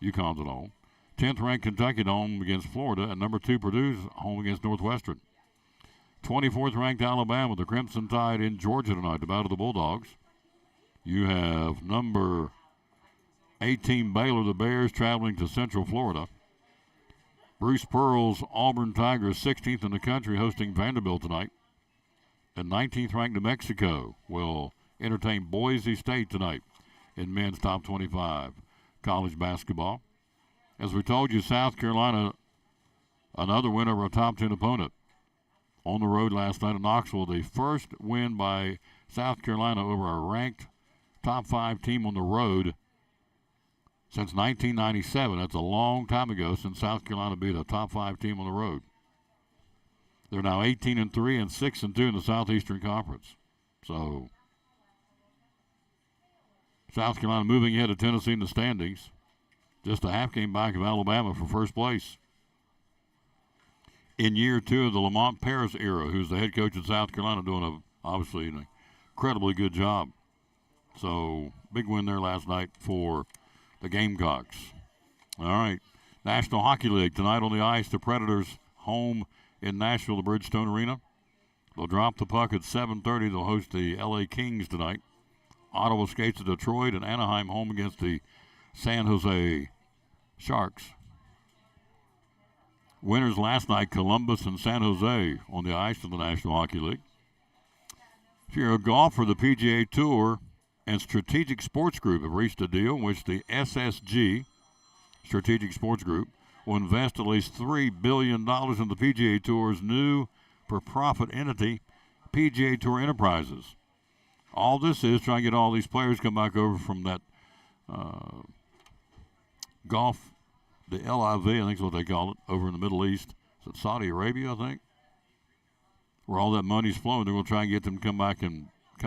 UConn's at home. 10th-ranked Kentucky at home against Florida, and number 2 Purdue's home against Northwestern. 24th-ranked Alabama, the Crimson Tide in Georgia tonight, to battle the Bulldogs. You have number 18 Baylor, the Bears, traveling to Central Florida. Bruce Pearl's Auburn Tigers, 16th in the country, hosting Vanderbilt tonight. And 19th-ranked New Mexico will entertain Boise State tonight in men's top 25 college basketball. As we told you, South Carolina, another win over a top 10 opponent on the road last night in Knoxville. The first win by South Carolina over a ranked top 5 team on the road since 1997. That's a long time ago since South Carolina beat a top 5 team on the road. They're now 18-3 and 6-2 in the Southeastern Conference. So South Carolina moving ahead of Tennessee in the standings. Just a half game back of Alabama for first place. In year 2 of the Lamont Paris era, who's the head coach of South Carolina, doing obviously an incredibly good job. So big win there last night for the Gamecocks. All right. National Hockey League tonight on the ice. The Predators home in Nashville, the Bridgestone Arena. They'll drop the puck at 7:30. They'll host the LA Kings tonight. Ottawa skates to Detroit, and Anaheim home against the San Jose Sharks. Winners last night, Columbus and San Jose on the ice of the National Hockey League. If you're a golfer, the PGA Tour and Strategic Sports Group have reached a deal in which the SSG, Strategic Sports Group, will invest at least $3 billion in the PGA Tour's new for-profit entity, PGA Tour Enterprises. All this is trying to get all these players come back over from that golf, the LIV, I think is what they call it, over in the Middle East. Is it Saudi Arabia, I think? Where all that money's flowing. They're going to try and get them to come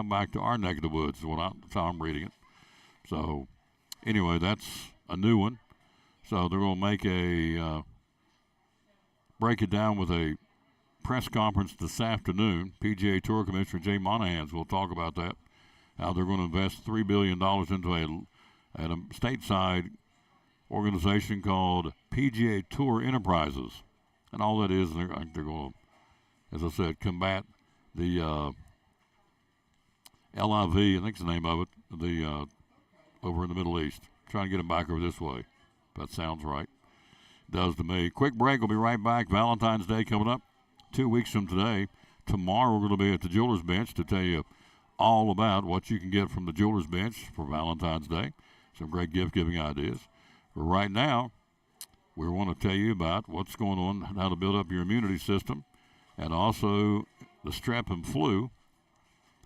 back to our neck of the woods, that's how I'm reading it. So, anyway, that's a new one. So they're going to make break it down with a press conference this afternoon. PGA Tour Commissioner Jay Monahan will talk about that, how they're going to invest $3 billion into a stateside organization called PGA Tour Enterprises. And all that is, they're going to, as I said, combat the LIV, I think is the name of it, over in the Middle East. Trying to get them back over this way. That sounds right. Does to me. Quick break. We'll be right back. Valentine's Day coming up 2 weeks from today. Tomorrow we're going to be at the Jewelers Bench to tell you all about what you can get from the Jewelers Bench for Valentine's Day. Some great gift-giving ideas. But right now, we want to tell you about what's going on, how to build up your immunity system, and also the strep and flu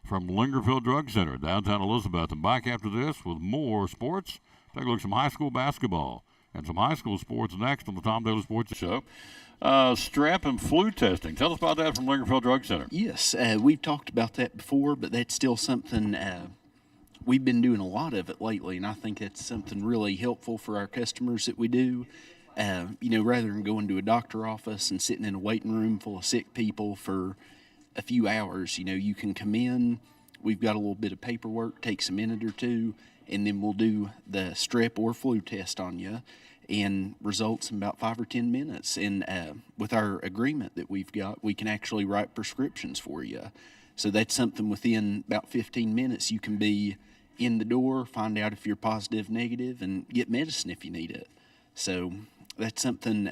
from Lingerfield Drug Center, downtown Elizabeth. And back after this with more sports. Take a look at some high school basketball and some high school sports next on the Tom Daly Sports Show. Strep and flu testing. Tell us about that from Lingerfield Drug Center. Yes, we've talked about that before, but that's still something we've been doing a lot of it lately, and I think that's something really helpful for our customers that we do. Rather than going to a doctor office and sitting in a waiting room full of sick people for a few hours, you can come in. We've got a little bit of paperwork, takes a minute or two, and then we'll do the strep or flu test on you, and results in about 5 or 10 minutes. And with our agreement that we've got, we can actually write prescriptions for you. So that's something within about 15 minutes you can be in the door, find out if you're positive, negative, and get medicine if you need it. So that's something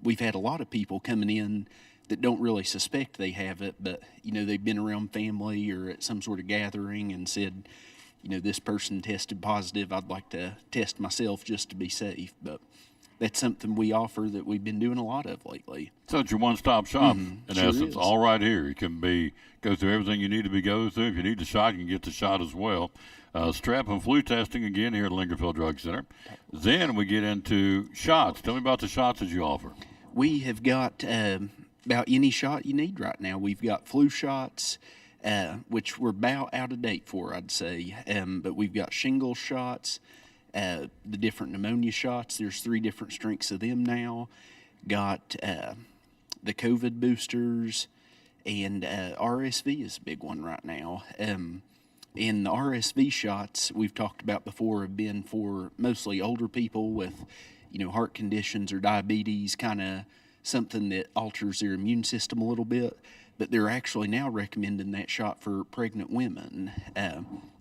we've had a lot of people coming in that don't really suspect they have it, but, they've been around family or at some sort of gathering and said, this person tested positive, I'd like to test myself just to be safe. But that's something we offer that we've been doing a lot of lately. So it's your one-stop shop, in sure essence, is. all right here. You can go through everything you need to go through. If you need the shot, you can get the shot as well. Strep and flu testing again here at Lingerfield Drug Center. Then we get into shots. Tell me about the shots that you offer. We have got about any shot you need right now. We've got flu shots, which we're about out of date for, I'd say. But we've got shingles shots, the different pneumonia shots. There's 3 different strengths of them now. Got the COVID boosters, and RSV is a big one right now. And the RSV shots we've talked about before have been for mostly older people with, heart conditions or diabetes, kind of something that alters their immune system a little bit. But they're actually now recommending that shot for pregnant women,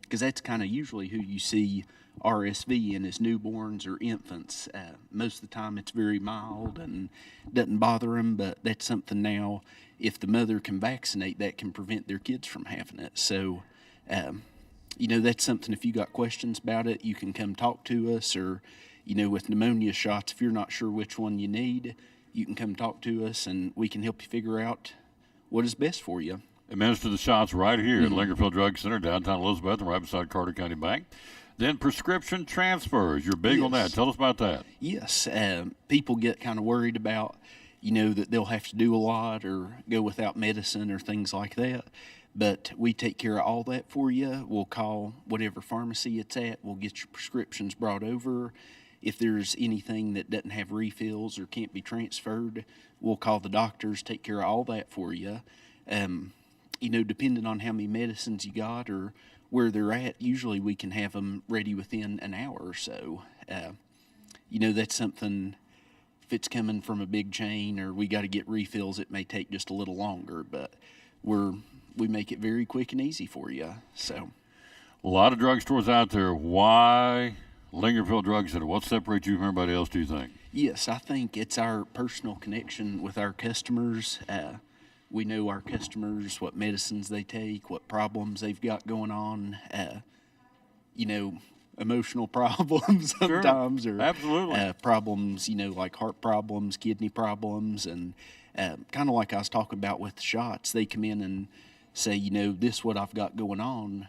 because that's kind of usually who you see RSV in as newborns or infants. Most of the time it's very mild and doesn't bother them, but that's something now, if the mother can vaccinate, that can prevent their kids from having it. So, that's something, if you got questions about it, you can come talk to us, or, with pneumonia shots, if you're not sure which one you need, you can come talk to us and we can help you figure out what is best for you. Administer the shots right here at Lingerfield Drug Center, downtown Elizabeth, and right beside Carter County Bank. Then prescription transfers. You're big on that. Tell us about that. Yes. People get kind of worried about, that they'll have to do a lot or go without medicine or things like that. But we take care of all that for you. We'll call whatever pharmacy it's at. We'll get your prescriptions brought over. If there's anything that doesn't have refills or can't be transferred, we'll call the doctors, take care of all that for you. Depending on how many medicines you got or where they're at, usually we can have them ready within an hour or so. That's something, if it's coming from a big chain or we got to get refills, it may take just a little longer, but we make it very quick and easy for you. So A lot of drugstores out there. Why Lingerfield Drug Center? What separates you from everybody else, do you think? yes, I think it's our personal connection with our customers. We know our customers, what medicines they take, what problems they've got going on, emotional problems sometimes, or Absolutely. problems, like heart problems, kidney problems, and kind of like I was talking about with the shots. They come in and say, this is what I've got going on.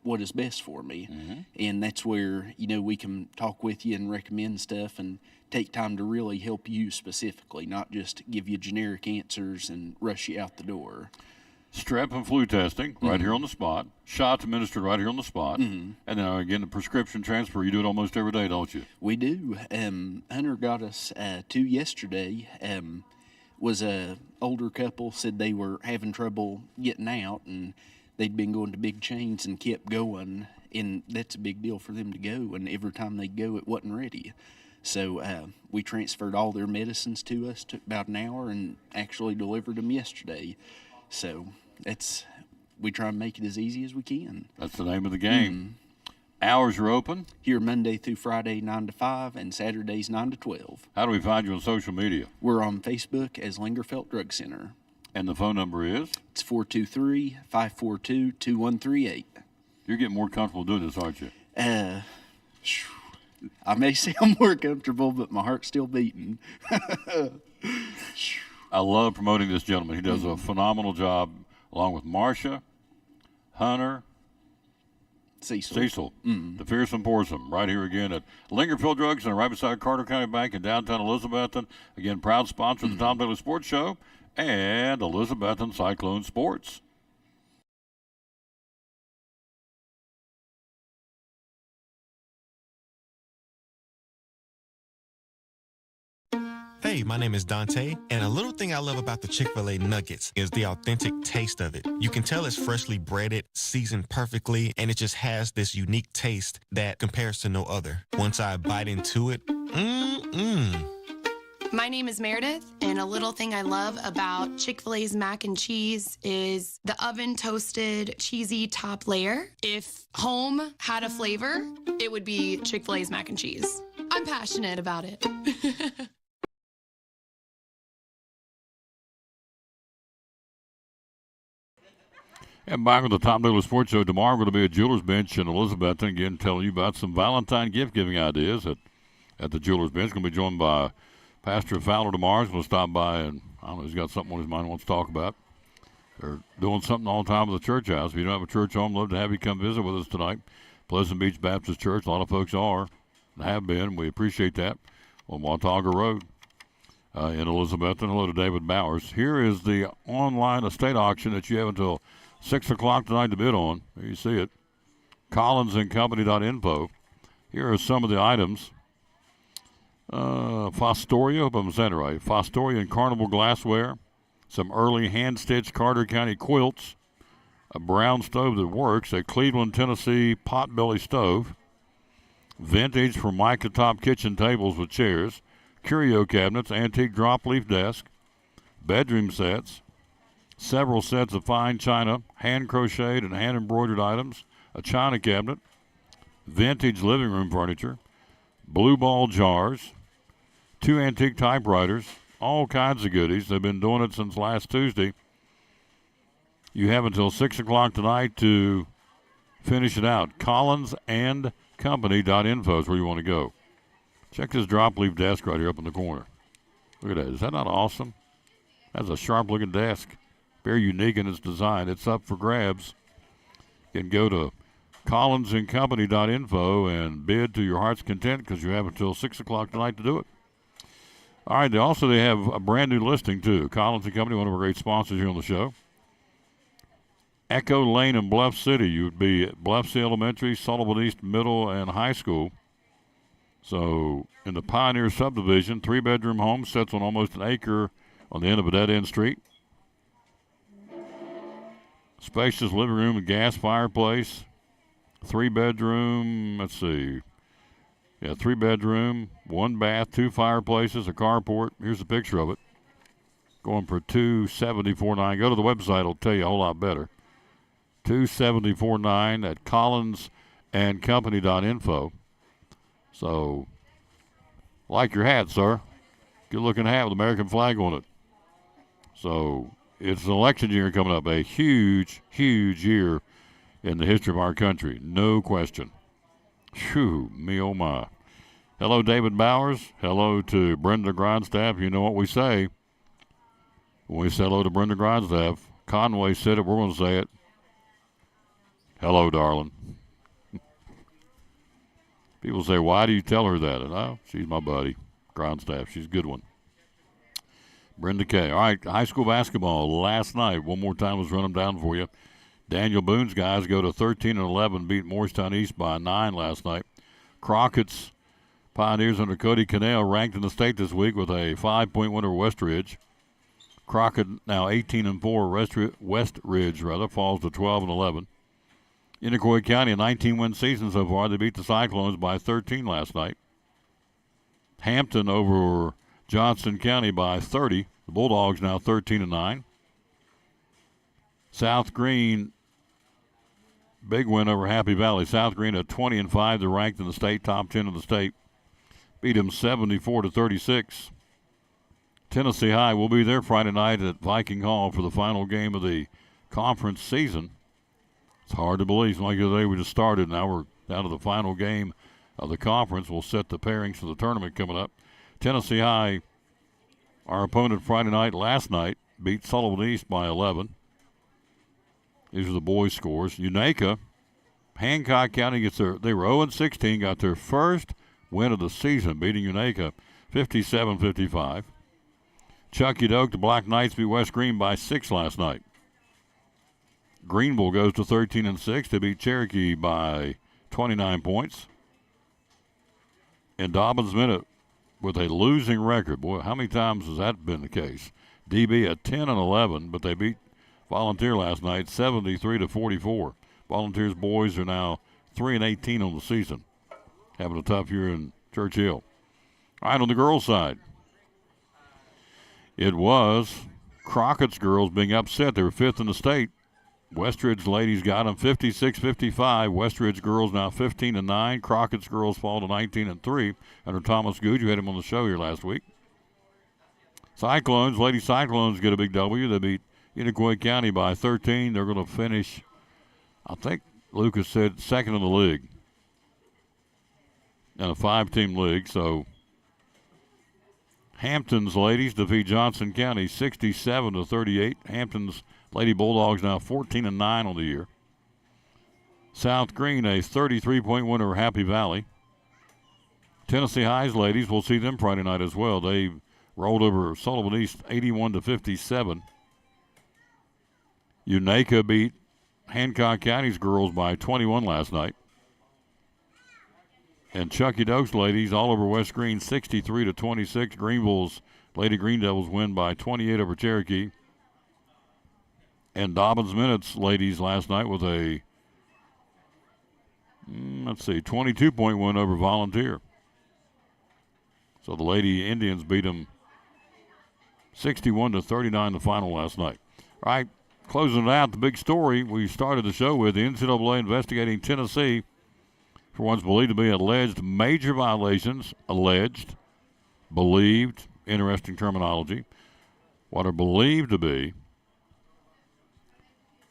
What is best for me? And that's where, we can talk with you and recommend stuff and take time to really help you specifically, not just give you generic answers and rush you out the door. Strep and flu testing right here on the spot. Shots administered right here on the spot. And then again, the prescription transfer, you do it almost every day, don't you? We do. Hunter got us 2 yesterday. Was a older couple, said they were having trouble getting out, and they'd been going to big chains and kept going, and that's a big deal for them to go, and every time they go, it wasn't ready. So we transferred all their medicines to us, took about an hour, and actually delivered them yesterday. So we try and make it as easy as we can. That's the name of the game. Hours are open. Here Monday through Friday, 9 to 5, and Saturdays, 9 to 12. How do we find you on social media? We're on Facebook as Lingerfeld Drug Center. And the phone number is? It's 423-542-2138. You're getting more comfortable doing this, aren't you? I may sound more comfortable, but my heart's still beating. I love promoting this gentleman. He does a phenomenal job, along with Marcia, Hunter, Cecil, the fearsome foursome, right here again at Lingerfield Drug Center, right beside Carter County Bank in downtown Elizabethton. Again, proud sponsor of the Tom Daly Sports Show and Elizabethton Cyclone Sports. Hey, my name is Dante, and a little thing I love about the Chick-fil-A nuggets is the authentic taste of it. You can tell it's freshly breaded, seasoned perfectly, and it just has this unique taste that compares to no other. Once I bite into it, My name is Meredith, and a little thing I love about Chick-fil-A's mac and cheese is the oven-toasted, cheesy top layer. If home had a flavor, it would be Chick-fil-A's mac and cheese. I'm passionate about it. And back with the Tom Daly Sports Show tomorrow, we're going to be at Jewelers Bench in Elizabethton, again telling you about some Valentine gift-giving ideas at the Jewelers Bench. Going to be joined by Pastor Fowler tomorrow. He's going to stop by, and I don't know, he's got something on his mind he wants to talk about. They're doing something all the time with the church house. If you don't have a church home, love to have you come visit with us tonight. Pleasant Beach Baptist Church, a lot of folks are and have been. We appreciate that on Watauga Road in Elizabethton. Hello to David Bowers. Here is the online estate auction that you have until 6 o'clock tonight to bid on. There you see it. CollinsandCompany.info. Here are some of the items. Fostoria, hope I'm saying it right. Fostoria and Carnival glassware. Some early hand-stitched Carter County quilts. A brown stove that works. A Cleveland, Tennessee potbelly stove. Vintage Formica top kitchen tables with chairs. Curio cabinets. Antique drop leaf desk. Bedroom sets. Several sets of fine china, hand-crocheted and hand-embroidered items, a china cabinet, vintage living room furniture, blue ball jars, 2 antique typewriters, all kinds of goodies. They've been doing it since last Tuesday. You have until 6 o'clock tonight to finish it out. CollinsandCompany.info is where you want to go. Check this drop leaf desk right here up in the corner. Look at that. Is that not awesome? That's a sharp-looking desk. Very unique in its design. It's up for grabs. You can go to CollinsandCompany.info and bid to your heart's content because you have until 6 o'clock tonight to do it. All right, they have a brand new listing, too. Collins & Company, one of our great sponsors here on the show. Echo Lane in Bluff City. You would be at Bluff City Elementary, Sullivan East Middle, and High School. So in the Pioneer subdivision, 3-bedroom home sits on almost an acre on the end of a dead-end street. Spacious living room and gas fireplace. 3-bedroom, let's see. Yeah, 3-bedroom, 1 bath, 2 fireplaces, a carport. Here's a picture of it. Going for $274,900. Go to the website, it'll tell you a whole lot better. $274,900 at collinsandcompany.info. So, like your hat, sir. Good looking hat with American flag on it. So, it's an election year coming up. A huge, huge year in the history of our country. No question. Phew, me oh my. Hello, David Bowers. Hello to Brenda Grindstaff. You know what we say. When we say hello to Brenda Grindstaff, Conway said it, we're going to say it. Hello, darling. People say, why do you tell her that? And oh, she's my buddy, Grindstaff. She's a good one. Brenda K. All right, high school basketball last night. One more time, let's run them down for you. Daniel Boone's guys go to 13-11, beat Morristown East by 9 last night. Crockett's Pioneers under Cody Cannell ranked in the state this week with a 5-point win over Westridge. Crockett now 18-4. Westridge falls to 12-11. Iroquois County, a 19-win season so far. They beat the Cyclones by 13 last night. Hampton over Johnson County by 30. The Bulldogs now 13-9. South Green, big win over Happy Valley. South Green at 20-5. They're ranked in the state, top 10 of the state. Beat them 74-36. Tennessee High will be there Friday night at Viking Hall for the final game of the conference season. It's hard to believe. Like the other day we just started. Now we're down to the final game of the conference. We'll set the pairings for the tournament coming up. Tennessee High, our opponent Friday night, last night, beat Sullivan East by 11. These are the boys' scores. Unaka, Hancock County they were 0-16, got their first win of the season, beating Unaka 57-55. Chucky Doak, the Black Knights beat West Green by 6 last night. Greenville goes to 13-6. They beat Cherokee by 29 points. And Dobbins Minute with a losing record. Boy, how many times has that been the case? DB at 10-11, but they beat Volunteer last night 73-44. Volunteers boys are now 3-18 on the season. Having a tough year in Churchill. All right, on the girls' side, it was Crockett's girls being upset. They were 5th in the state. Westridge ladies got them 56-55. Westridge girls now 15-9. Crockett's girls fall to 19-3 under Thomas Good. You had him on the show here last week. Cyclones, Lady Cyclones get a big W. They beat Iroquois County by 13. They're going to finish, I think Lucas said, 2nd in the league. In a 5-team league, so Hampton's ladies defeat Johnson County 67-38. Hampton's Lady Bulldogs now 14-9 on the year. South Green, a 33-point win over Happy Valley. Tennessee High's ladies, we'll see them Friday night as well. They rolled over Sullivan East 81-57. Unaka beat Hancock County's girls by 21 last night. And Chucky Doak's ladies all over West Green 63-26. Greenville's Lady Green Devils win by 28 over Cherokee. And Dobbins Minutes ladies last night with a 22-point win over Volunteer. So the Lady Indians beat them 61-39 in the final last night. All right, closing it out, the big story we started the show with, the NCAA investigating Tennessee for what's believed to be alleged major violations, believed, interesting terminology, what are believed to be.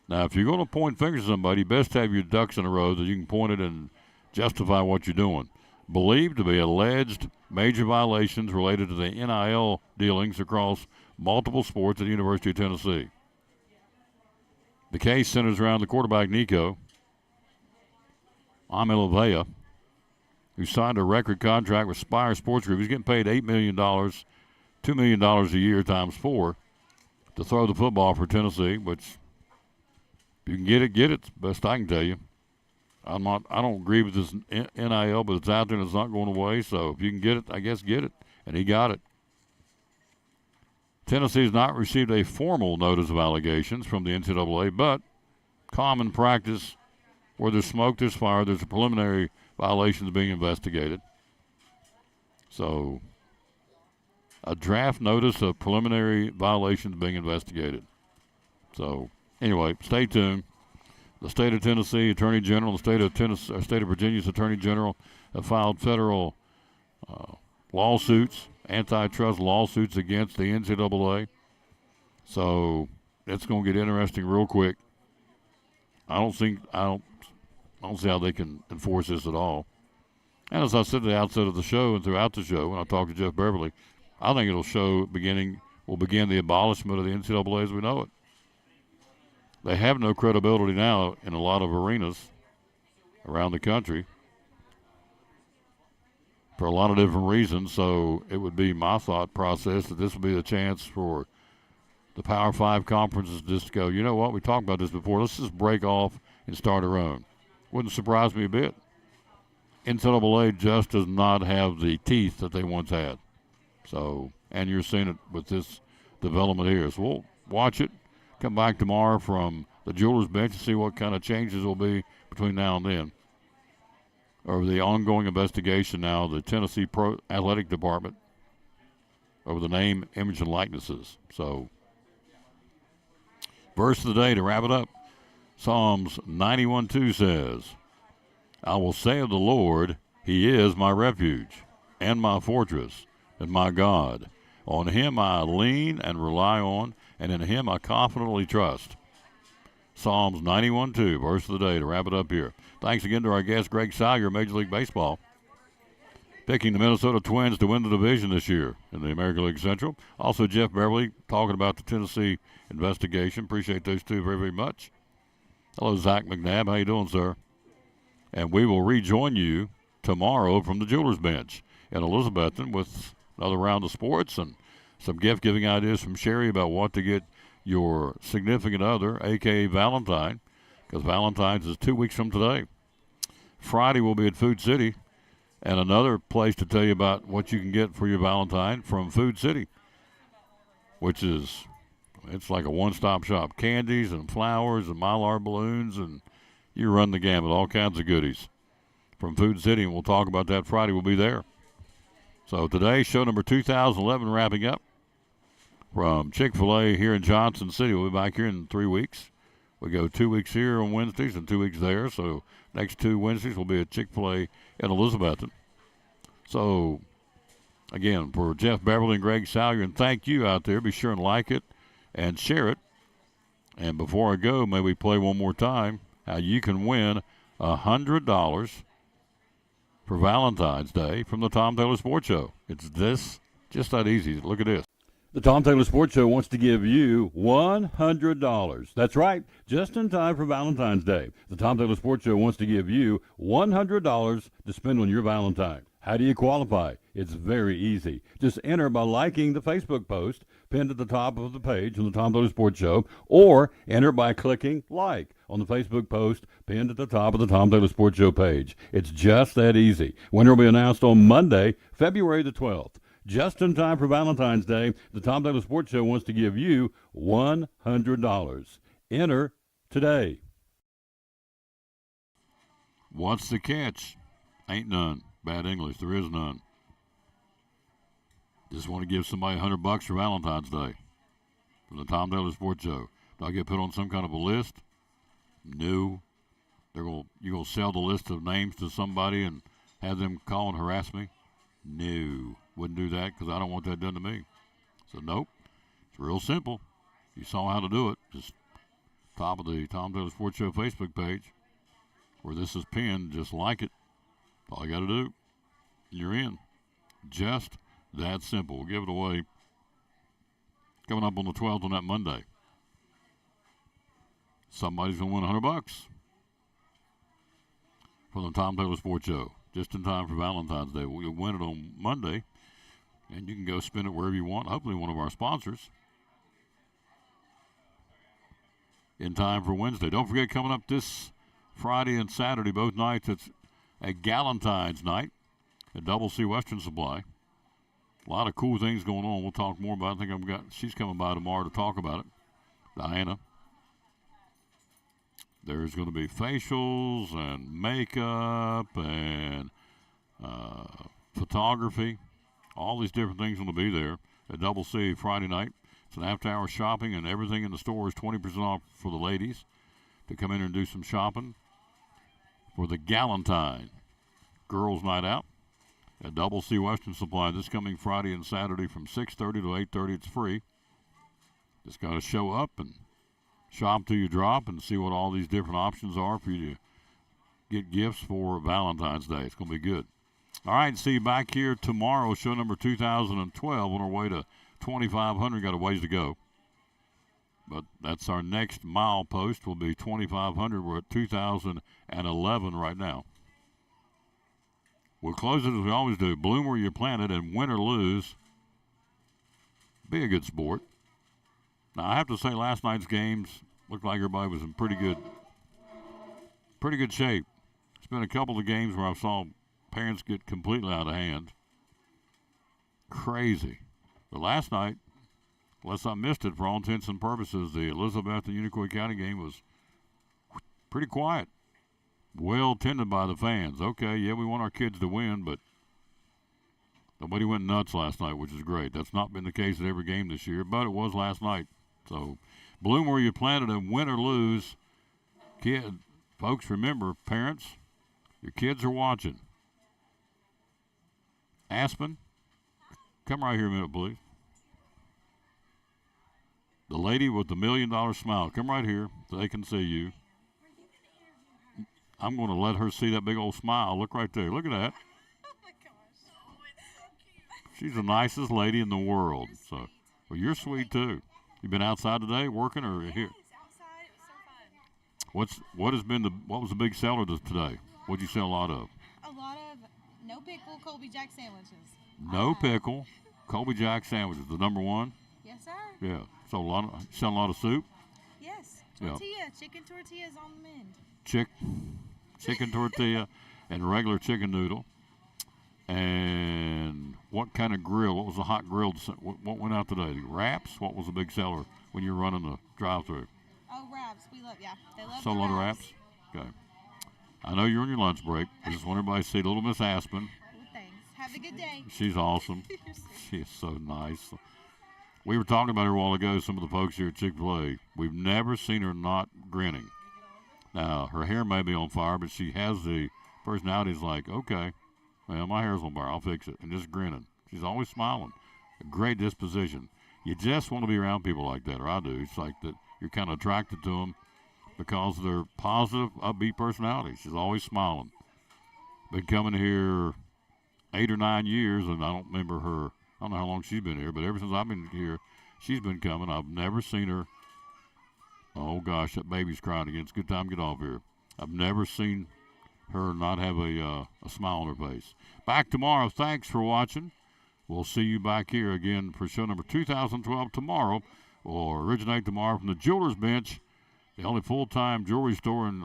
Now, if you're going to point fingers at somebody, best have your ducks in a row that you can point it and justify what you're doing. Believed to be alleged major violations related to the NIL dealings across multiple sports at the University of Tennessee. The case centers around the quarterback, Nico Amilavea, who signed a record contract with Spire Sports Group. He's getting paid $8 million, $2 million a year times 4 to throw the football for Tennessee, which if you can get it, get it. Best I can tell you. I don't agree with this NIL, but it's out there and it's not going away. So if you can get it, I guess get it. And he got it. Tennessee has not received a formal notice of allegations from the NCAA, but common practice where there's smoke, there's fire. There's a preliminary violation being investigated. So, a draft notice of preliminary violations being investigated. So, anyway, stay tuned. The state of Tennessee Attorney General, the state of Virginia's Attorney General have filed federal lawsuits, antitrust lawsuits against the NCAA. So it's going to get interesting real quick. I don't see how they can enforce this at all. And as I said at the outset of the show and throughout the show, when I talked to Jeff Beverly, I think will begin the abolishment of the NCAA as we know it. They have no credibility now in a lot of arenas around the country for a lot of different reasons. So it would be my thought process that this would be the chance for the Power 5 conferences just to go, you know what, we talked about this before. Let's just break off and start our own. Wouldn't surprise me a bit. NCAA just does not have the teeth that they once had. So, and you're seeing it with this development here. So we'll watch it. Come back tomorrow from the Jewelers Bench and see what kind of changes will be between now and then. Over the ongoing investigation now, the Tennessee Pro Athletic Department over the name, image, and likenesses. So, verse of the day to wrap it up. Psalms 91:2 says, I will say of the Lord, He is my refuge and my fortress and my God. On Him I lean and rely on, and in Him I confidently trust. Psalms 91:2, verse of the day to wrap it up here. Thanks again to our guest, Greg Salyer, Major League Baseball, picking the Minnesota Twins to win the division this year in the American League Central. Also, Jeff Beverly talking about the Tennessee investigation. Appreciate those two very, very much. Hello, Zach McNabb. How you doing, sir? And we will rejoin you tomorrow from the Jewelers Bench in Elizabethton with another round of sports and some gift-giving ideas from Sherry about what to get your significant other, a.k.a. Valentine, because Valentine's is 2 weeks from today. Friday we'll be at Food City, and another place to tell you about what you can get for your Valentine from Food City, which is, it's like a one-stop shop. Candies and flowers and Mylar balloons, and you run the gamut, all kinds of goodies from Food City, and we'll talk about that Friday. We'll be there. So today, show number 2011 wrapping up from Chick-fil-A here in Johnson City. We'll be back here in 3 weeks. We go 2 weeks here on Wednesdays and 2 weeks there. So next 2 Wednesdays will be at Chick-fil-A in Elizabethton. So, again, for Jeff Beverly and Greg Salyer, and thank you out there. Be sure and like it and share it. And before I go, may we play one more time how you can win $100 for Valentine's Day from the Tom Taylor Sports Show. It's just that easy. Look at this. The Tom Taylor Sports Show wants to give you $100. That's right, just in time for Valentine's Day. The Tom Taylor Sports Show wants to give you $100 to spend on your Valentine. How do you qualify? It's very easy. Just enter by liking the Facebook post pinned at the top of the page on the Tom Taylor Sports Show, or enter by clicking like on the Facebook post pinned at the top of the Tom Taylor Sports Show page. It's just that easy. Winner will be announced on Monday, February the 12th. Just in time for Valentine's Day, the Tom Taylor Sports Show wants to give you $100. Enter today. What's the catch? Ain't none. Bad English. There is none. Just want to give somebody $100 for Valentine's Day from the Tom Taylor Sports Show. Do I get put on some kind of a list? No. You're gonna sell the list of names to somebody and have them call and harass me? No. Wouldn't do that because I don't want that done to me. So, nope. It's real simple. You saw how to do it. Just top of the Tom Taylor Sports Show Facebook page where this is pinned. Just like it. All you got to do. You're in. Just that simple. We'll give it away coming up on the 12th on that Monday. Somebody's going to win $100 from the Tom Taylor Sports Show. Just in time for Valentine's Day. We'll win it on Monday. And you can go spend it wherever you want. Hopefully one of our sponsors. In time for Wednesday. Don't forget, coming up this Friday and Saturday, both nights, it's a Galentine's night at Double C Western Supply. A lot of cool things going on. We'll talk more about it. I think she's coming by tomorrow to talk about it. Diana. There's going to be facials and makeup and photography. All these different things going to be there at Double C Friday night. It's an after-hour shopping, and everything in the store is 20% off for the ladies to come in and do some shopping for the Galentine Girls Night Out at Double C Western Supply this coming Friday and Saturday from 6:30 to 8:30. It's free. Just got to show up and shop till you drop and see what all these different options are for you to get gifts for Valentine's Day. It's going to be good. All right, see you back here tomorrow, show number 2012, on our way to 2,500. Got a ways to go. But that's our next milepost will be 2,500. We're at 2,011 right now. We'll close it as we always do. Bloom where you planted, and win or lose, be a good sport. Now, I have to say last night's games looked like everybody was in pretty good shape. It's been a couple of games where I saw parents get completely out of hand. Crazy. But last night, unless I missed it for all intents and purposes, the Elizabeth and Unicoi County game was pretty quiet. Well attended by the fans. Okay, yeah, we want our kids to win, but nobody went nuts last night, which is great. That's not been the case at every game this year, but it was last night. So, bloom where you planted, and win or lose. Folks, remember, parents, your kids are watching. Aspen, come right here a minute, please. The lady with the $1 million smile, come right here so they can see you. I'm going to let her see that big old smile. Look right there. Look at that. She's the nicest lady in the world. So, well, you're sweet too. You been outside today working or here? Outside. It was so fun. What was the big seller today? What'd you sell a lot of? A lot of no pickle Colby Jack sandwiches. No pickle, Colby Jack sandwiches. The number one. Yes, sir. Yeah. So selling a lot of soup. Yes. Yeah. Tortilla, chicken tortillas on the mend. Chicken tortilla and regular chicken noodle. And what kind of grill? What was the hot grilled? What went out today? The wraps? What was the big seller when you're running the drive-through? Oh, wraps. We love, yeah. They love So a lot of wraps? Okay. I know you're on your lunch break. I just want everybody to see little Miss Aspen. Well, thanks. Have a good day. She's awesome. She is so nice. We were talking about her a while ago, some of the folks here at Chick-fil-A. We've never seen her not grinning. Now, her hair may be on fire, but she has the personality is like, okay, well, my hair's on fire. I'll fix it. And just grinning. She's always smiling. A great disposition. You just want to be around people like that, or I do. It's like that you're kind of attracted to them because of their positive, upbeat personality. She's always smiling. Been coming here 8 or 9 years, and I don't remember her. I don't know how long she's been here, but ever since I've been here, she's been coming. I've never seen her. Oh, gosh, that baby's crying again. It's a good time to get off here. I've never seen her not have a smile on her face. Back tomorrow. Thanks for watching. We'll see you back here again for show number 2012 tomorrow. We'll originate tomorrow from the Jeweler's Bench, the only full-time jewelry store in